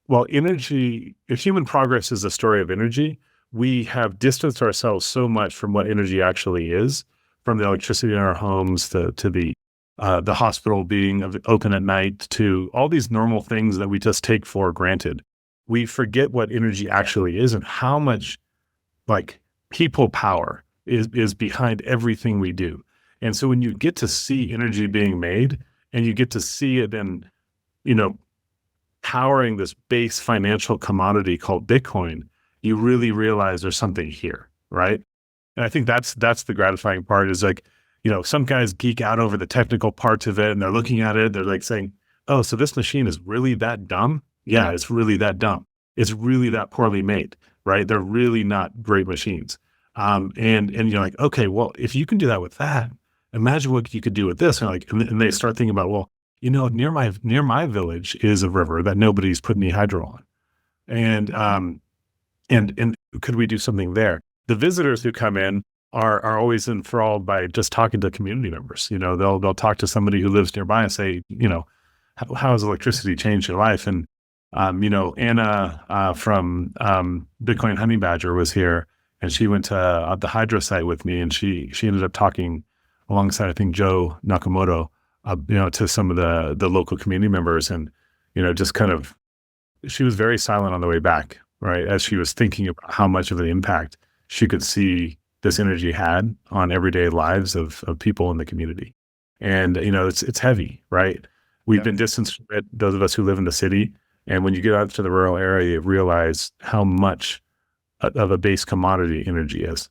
Speaker 1: well, energy, if human progress is a story of energy, we have distanced ourselves so much from what energy actually is, from the electricity in our homes to the hospital being open at night, to all these normal things that we just take for granted. We forget what energy actually is and how much like people power is behind everything we do. And so when you get to see energy being made and you get to see it then, powering this base financial commodity called Bitcoin, you really realize there's something here, right? And I think that's the gratifying part is like, some guys geek out over the technical parts of it and they're looking at it, they're like saying, oh, so this machine is really that dumb? Yeah, it's really that dumb. It's really that poorly made, right? They're really not great machines. And you're like, okay, well, if you can do that with that, imagine what you could do with this. And they start thinking about, well, near my village is a river that nobody's put any hydro on. And could we do something there? The visitors who come in are always enthralled by just talking to community members. They'll talk to somebody who lives nearby and say, how has electricity changed your life? And Anna from Bitcoin Honey Badger was here, and she went to the hydro site with me, and she ended up talking alongside, I think, Joe Nakamoto, to some of the local community members, and just kind of, she was very silent on the way back, right, as she was thinking about how much of an impact she could see this energy had on everyday lives of people in the community. And it's heavy, right? We've been distanced from it, those of us who live in the city. And when you get out to the rural area, you realize how much of a base commodity energy is.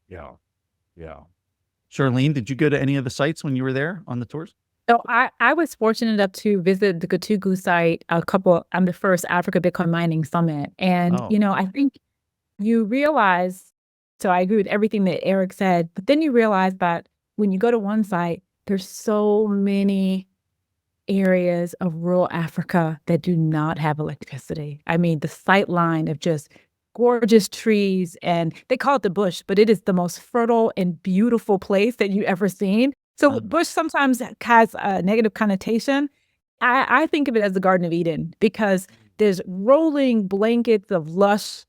Speaker 2: Yeah. Charlene, did you go to any of the sites when you were there on the tours?
Speaker 3: So I was fortunate enough to visit the Gatugu site on the first Africa Bitcoin Mining Summit. And, I think you realize, so I agree with everything that Erik said, but then you realize that when you go to one site, there's so many areas of rural Africa that do not have electricity. I mean, the sight line of just gorgeous trees, and they call it the bush, but it is the most fertile and beautiful place that you've ever seen. So bush sometimes has a negative connotation. I think of it as the Garden of Eden because there's rolling blankets of lush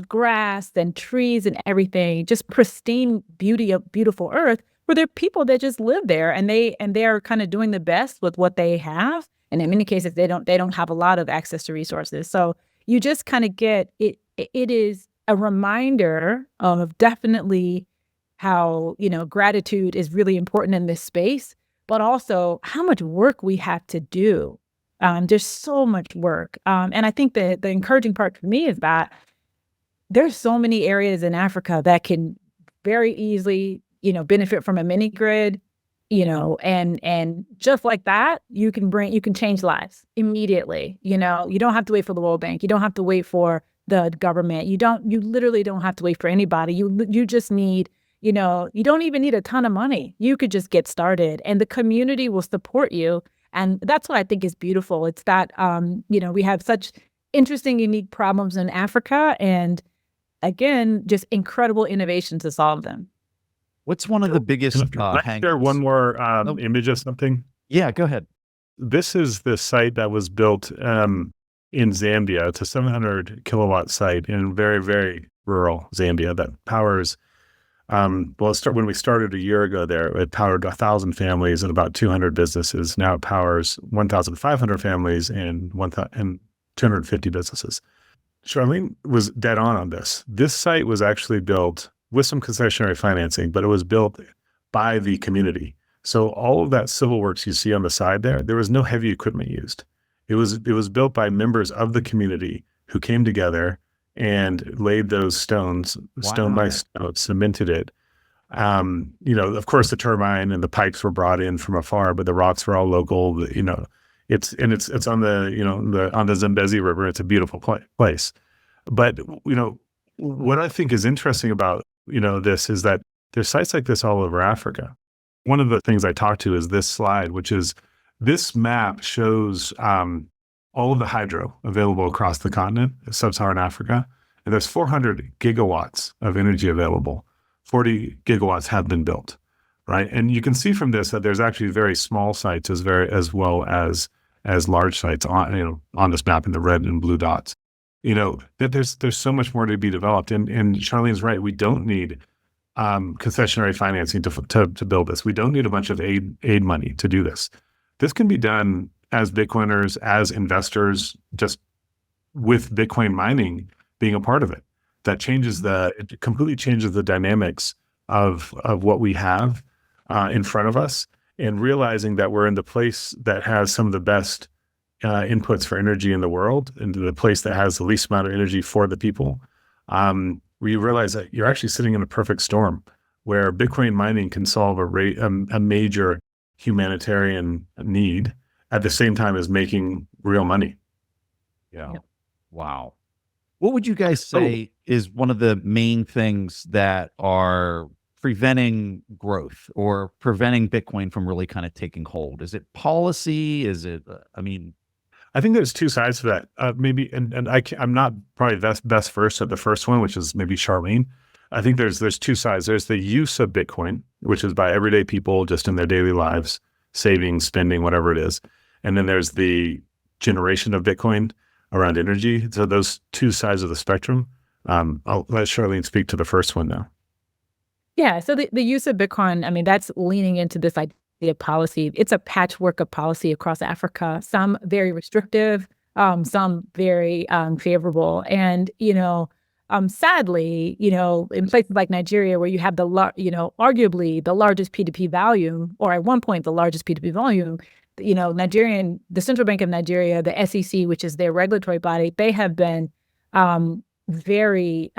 Speaker 3: grass and trees and everything, just pristine beauty of beautiful earth, where there are people that just live there and they're kind of doing the best with what they have. And in many cases, they don't have a lot of access to resources. So you just kind of get it. It is a reminder of definitely how, gratitude is really important in this space, but also how much work we have to do. There's so much work. And I think the encouraging part for me is that there's so many areas in Africa that can very easily, benefit from a mini grid, and just like that, you can change lives immediately. You don't have to wait for the World Bank. You don't have to wait for the government. You literally don't have to wait for anybody. You just need, you don't even need a ton of money. You could just get started and the community will support you. And that's what I think is beautiful. It's that, we have such interesting, unique problems in Africa and again, just incredible innovation to solve them.
Speaker 2: What's one of the biggest
Speaker 1: Can I share one more image of something?
Speaker 2: Yeah, go ahead.
Speaker 1: This is the site that was built in Zambia. It's a 700 kilowatt site in very, very rural Zambia that powers, when we started a year ago there, it powered 1,000 families and about 200 businesses. Now it powers 1,500 families and 250 businesses. Charlene was dead on this. This site was actually built with some concessionary financing, but it was built by the community. So all of that civil works you see on the side there was no heavy equipment used. It was built by members of the community who came together and laid those stones, stone by stone, cemented it. Of course the turbine and the pipes were brought in from afar, but the rocks were all local. It's on the Zambezi River. It's a beautiful place. But, what I think is interesting about, this is that there's sites like this all over Africa. One of the things I talked to is this slide, which is this map shows all of the hydro available across the continent, sub-Saharan Africa. And there's 400 gigawatts of energy available. 40 gigawatts have been built. right? And you can see from this that there's actually very small sites as well as large sites on this map in the red and blue dots. That there's so much more to be developed. And Charlene's right. We don't need concessionary financing to build this. We don't need a bunch of aid money to do this. This can be done as Bitcoiners, as investors, just with Bitcoin mining being a part of it. It completely changes the dynamics of what we have in front of us, and realizing that we're in the place that has some of the best inputs for energy in the world, and the place that has the least amount of energy for the people. We realize that you're actually sitting in a perfect storm where Bitcoin mining can solve a major humanitarian need at the same time as making real money.
Speaker 2: Yeah. Yep. Wow. What would you guys say is one of the main things that are preventing growth or preventing Bitcoin from really kind of taking hold? Is it policy? Is it,
Speaker 1: I think there's two sides to that. Maybe, and I'm not probably best versed at the first one, which is maybe Charlene. I think there's two sides. There's the use of Bitcoin, which is by everyday people just in their daily lives, saving, spending, whatever it is. And then there's the generation of Bitcoin around energy. So those two sides of the spectrum. I'll let Charlene speak to the first one now.
Speaker 3: Yeah. So the use of Bitcoin, that's leaning into this idea of policy. It's a patchwork of policy across Africa, some very restrictive, some very favorable. And, sadly, in places like Nigeria, where you have arguably the largest P2P volume, or at one point the largest P2P volume, the Central Bank of Nigeria, the SEC, which is their regulatory body, they have been very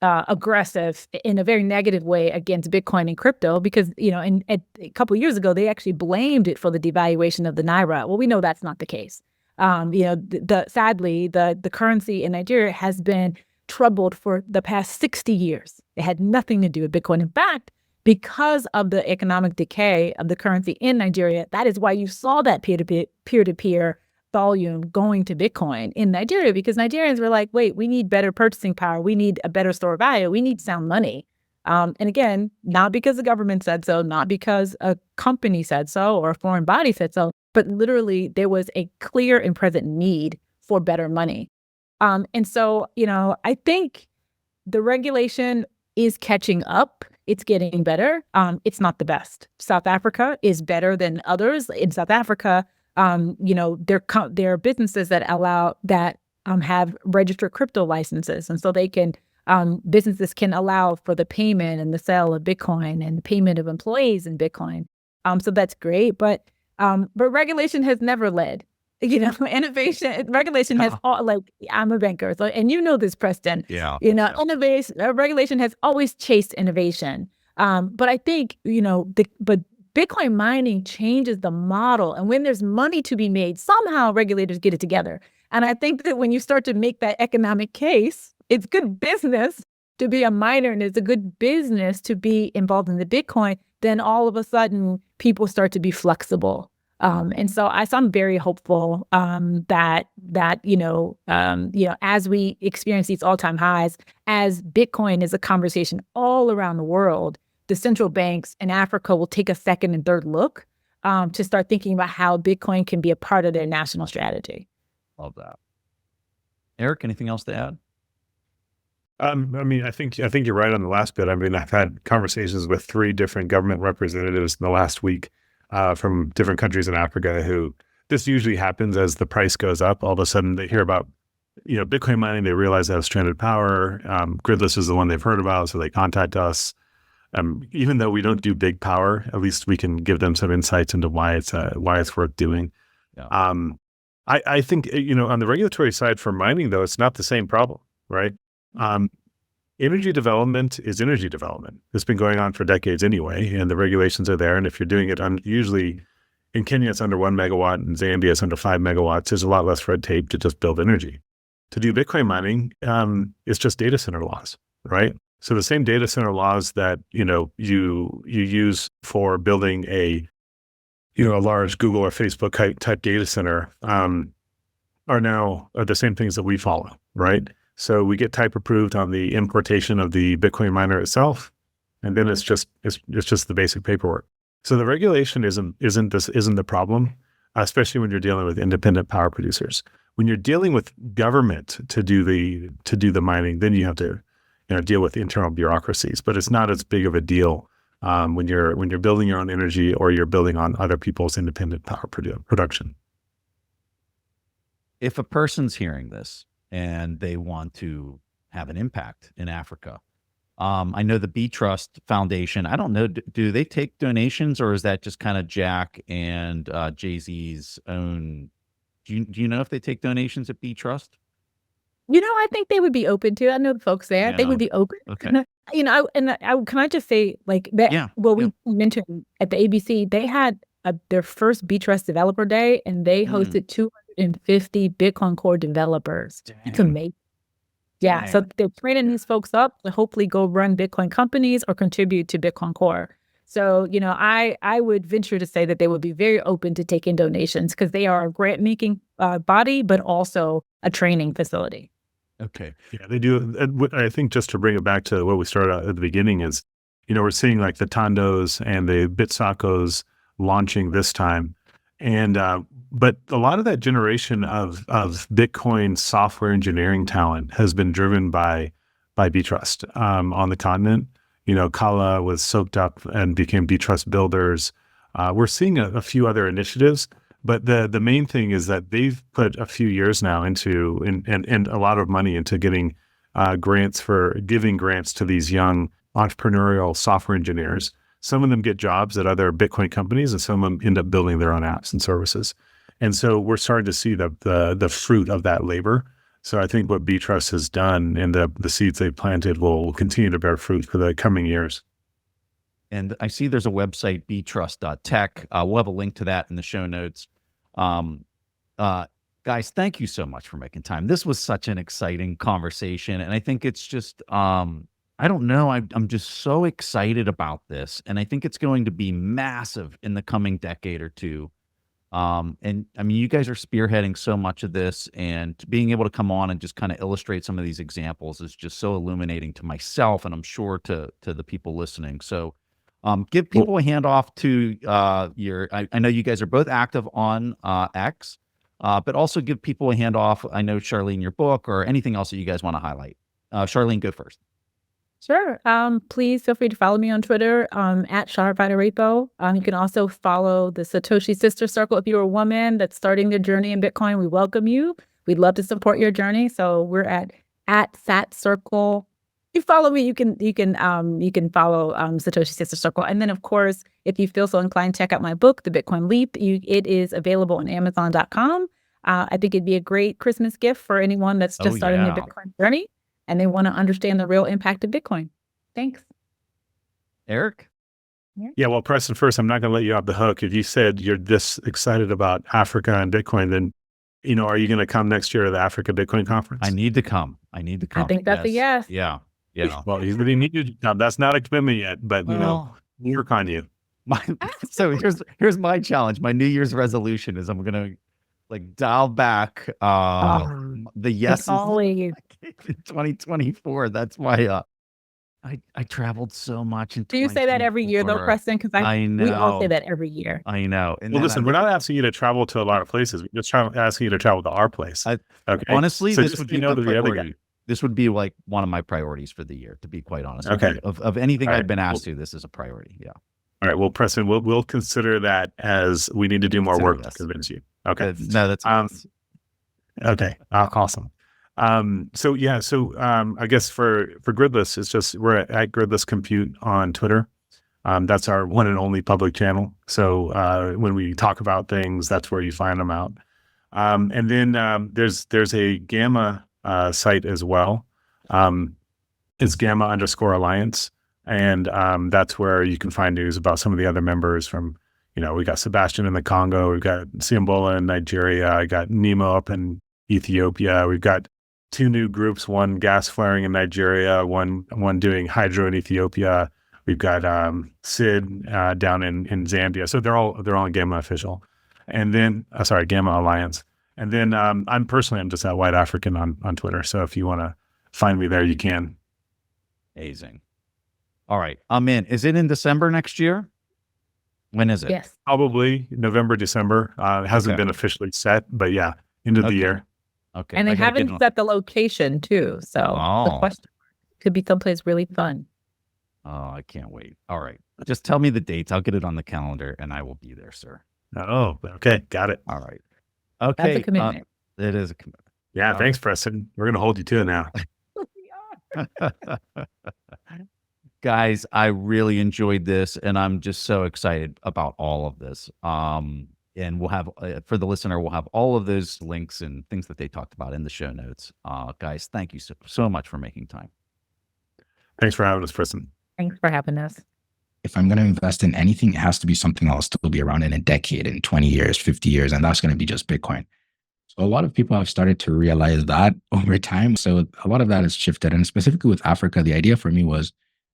Speaker 3: aggressive in a very negative way against Bitcoin and crypto, because, a couple of years ago, they actually blamed it for the devaluation of the Naira. Well, we know that's not the case. Sadly, the currency in Nigeria has been troubled for the past 60 years. It had nothing to do with Bitcoin. In fact, because of the economic decay of the currency in Nigeria, that is why you saw that peer-to-peer volume going to Bitcoin in Nigeria, because Nigerians were like, wait, we need better purchasing power. We need a better store of value. We need sound money. And again, not because the government said so, not because a company said so or a foreign body said so, but literally there was a clear and present need for better money. And so, I think the regulation is catching up. It's getting better. It's not the best. South Africa is better than others. In South Africa, there are businesses that have registered crypto licenses, and so they can businesses can allow for the payment and the sale of Bitcoin and the payment of employees in Bitcoin. So that's great, but regulation has never led. Regulation has I'm a banker, so, and this, Preston.
Speaker 2: Yeah.
Speaker 3: Regulation has always chased innovation. But I think, but Bitcoin mining changes the model. And when there's money to be made, somehow regulators get it together. And I think that when you start to make that economic case, it's good business to be a miner and it's a good business to be involved in the Bitcoin, then all of a sudden people start to be flexible. And so I'm very hopeful that as we experience these all-time highs, as Bitcoin is a conversation all around the world, the central banks in Africa will take a second and third look to start thinking about how Bitcoin can be a part of their national strategy.
Speaker 2: Love that. Erik, anything else to add?
Speaker 1: I think you're right on the last bit. I've had conversations with 3 different government representatives in the last week from different countries in Africa who, this usually happens as the price goes up. All of a sudden they hear about, Bitcoin mining, they realize they have stranded power. Gridless is the one they've heard about, so they contact us. Even though we don't do big power, at least we can give them some insights into why it's worth doing.
Speaker 2: Yeah.
Speaker 1: I think, on the regulatory side for mining, though, it's not the same problem, right? Energy development is energy development. It's been going on for decades anyway, and the regulations are there. And if you're doing it usually in Kenya, it's under 1 megawatt, and Zambia, it's under 5 megawatts. There's a lot less red tape to just build energy. To do Bitcoin mining, it's just data center laws, right? So the same data center laws that, you use for building a large Google or Facebook type data center are the same things that we follow, right? So we get type approved on the importation of the Bitcoin miner itself. and then it's just the basic paperwork. So the regulation isn't the problem, especially when you're dealing with independent power producers. When you're dealing with government to do the mining, then you have to deal with internal bureaucracies. But it's not as big of a deal when you're building your own energy or you're building on other people's independent power production.
Speaker 2: If a person's hearing this and they want to have an impact in Africa, I know the B Trust Foundation, I don't know, do they take donations, or is that just kind of Jack and Jay-Z's own? Do you know if they take donations at B Trust?
Speaker 3: I think they would be open to it. I know the folks there, they would be open.
Speaker 2: Okay.
Speaker 3: Can I just say, like, that?
Speaker 2: Yeah.
Speaker 3: Well, we mentioned at the ABC, they had their first B Trust Developer Day, and they hosted 250 Bitcoin Core developers. It's amazing. Yeah, so they're training these folks up to hopefully go run Bitcoin companies or contribute to Bitcoin Core. So, I would venture to say that they would be very open to taking donations because they are a grant-making body, but also a training facility.
Speaker 2: Okay.
Speaker 1: Yeah, they do. I think just to bring it back to what we started out at the beginning is, we're seeing like the Tondos and the Bitsacos launching this time. And but a lot of that generation of Bitcoin software engineering talent has been driven by B-Trust on the continent. Kala was soaked up and became B-Trust builders. We're seeing a few other initiatives, but the main thing is that they've put a few years now into and a lot of money into getting giving grants to these young entrepreneurial software engineers. Some of them get jobs at other Bitcoin companies, and some of them end up building their own apps and services. And so we're starting to see the fruit of that labor. So I think what B-Trust has done and the seeds they've planted will continue to bear fruit for the coming years.
Speaker 2: And I see there's a website, btrust.tech. We'll have a link to that in the show notes. Guys, thank you so much for making time. This was such an exciting conversation. And I think it's just, I don't know, I'm just so excited about this. And I think it's going to be massive in the coming decade or two. And I mean, you guys are spearheading so much of this, and being able to come on and just kind of illustrate some of these examples is just so illuminating to myself, and I'm sure to the people listening. So give people a handoff to I know you guys are both active on X, but also give people a handoff. I know, Charlene, your book or anything else that you guys want to highlight. Charlene, go first.
Speaker 3: Sure. Please feel free to follow me on Twitter at Charlene Fadirepo. You can also follow the Satoshi Sister Circle. If you're a woman that's starting their journey in Bitcoin, we welcome you. We'd love to support your journey. So we're at Sat Circle. If you follow me, you can follow Satoshi Sister Circle. And then, of course, if you feel so inclined, check out my book, The Bitcoin Leap. It is available on Amazon.com. I think it'd be a great Christmas gift for anyone that's just starting their Bitcoin journey and they want to understand the real impact of Bitcoin. Thanks.
Speaker 2: Eric?
Speaker 1: Yeah, well, Preston, first, I'm not going to let you off the hook. If you said you're this excited about Africa and Bitcoin, then, are you going to come next year to the Africa Bitcoin conference?
Speaker 2: I need to come. I
Speaker 3: think that's a yes.
Speaker 2: Yeah.
Speaker 1: Well, you really need you to come. That's not a commitment yet, but, we'll work on you.
Speaker 2: So here's my challenge. My New Year's resolution is I'm going to dial back the yeses
Speaker 3: always
Speaker 2: in 2024. That's why I traveled so much in 2024.
Speaker 3: Do you say that every year though, Preston? Because
Speaker 2: I know.
Speaker 3: We all say that every year.
Speaker 2: I know.
Speaker 1: And well, listen, we're not asking you to travel to a lot of places. We're just asking you to travel to our place. Okay.
Speaker 2: Honestly,
Speaker 1: so
Speaker 2: this would be my priority. This would be one of my priorities for the year, to be quite honest.
Speaker 1: Okay.
Speaker 2: Of anything I've been asked to, this is a priority. Yeah.
Speaker 1: All right. Well, Preston, we'll consider that as we need to do more work to convince you. Okay.
Speaker 2: No, that's
Speaker 1: okay. Awesome. So I guess for Gridless, it's just we're at Gridless Compute on Twitter. That's our one and only public channel. So when we talk about things, that's where you find them out. And then there's a Gamma site as well. It's Gamma_Alliance. And that's where you can find news about some of the other members from, we got Sebastian in the Congo, we've got Siambola in Nigeria, I got Nemo up in Ethiopia, we've got two new groups, one gas flaring in Nigeria, one doing hydro in Ethiopia. We've got Sid down in Zambia. So they're all Gamma official. And then, Gamma Alliance. And then I'm just at White African on Twitter. So if you want to find me there, you can.
Speaker 2: Amazing. All right. I'm in. Is it in December next year? When is it?
Speaker 3: Yes.
Speaker 1: Probably November, December. It hasn't
Speaker 2: Okay.
Speaker 1: been officially set, but yeah, end of the
Speaker 2: Okay.
Speaker 1: year.
Speaker 2: Okay.
Speaker 3: And they
Speaker 2: I gotta get
Speaker 3: haven't
Speaker 2: on-
Speaker 3: set the location too. So the
Speaker 2: Oh.
Speaker 3: question could be someplace really fun.
Speaker 2: Oh, I can't wait. All right. Just tell me the dates. I'll get it on the calendar and I will be there, sir.
Speaker 1: Oh, okay. Got it.
Speaker 2: All right.
Speaker 3: That's
Speaker 2: Okay.
Speaker 3: a commitment.
Speaker 2: It is a commitment.
Speaker 1: Yeah.
Speaker 2: All
Speaker 1: Thanks, Preston. We're going to hold you to it now.
Speaker 2: Guys, I really enjoyed this and I'm just so excited about all of this. And we'll have, for the listener, we'll have all of those links and things that they talked about in the show notes. Guys, thank you so much for making time.
Speaker 1: Thanks for having us, Preston.
Speaker 3: Thanks for having us.
Speaker 5: If I'm going to invest in anything, it has to be something that'll still be around in a decade, in 20 years, 50 years, and that's going to be just Bitcoin. So a lot of people have started to realize that over time. So a lot of that has shifted. And specifically with Africa, the idea for me was,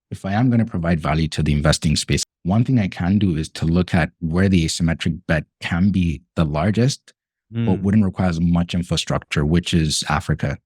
Speaker 5: if I am going to provide value to the investing space, one thing I can do is to look at where the asymmetric bet can be the largest, but wouldn't require as much infrastructure, which is Africa.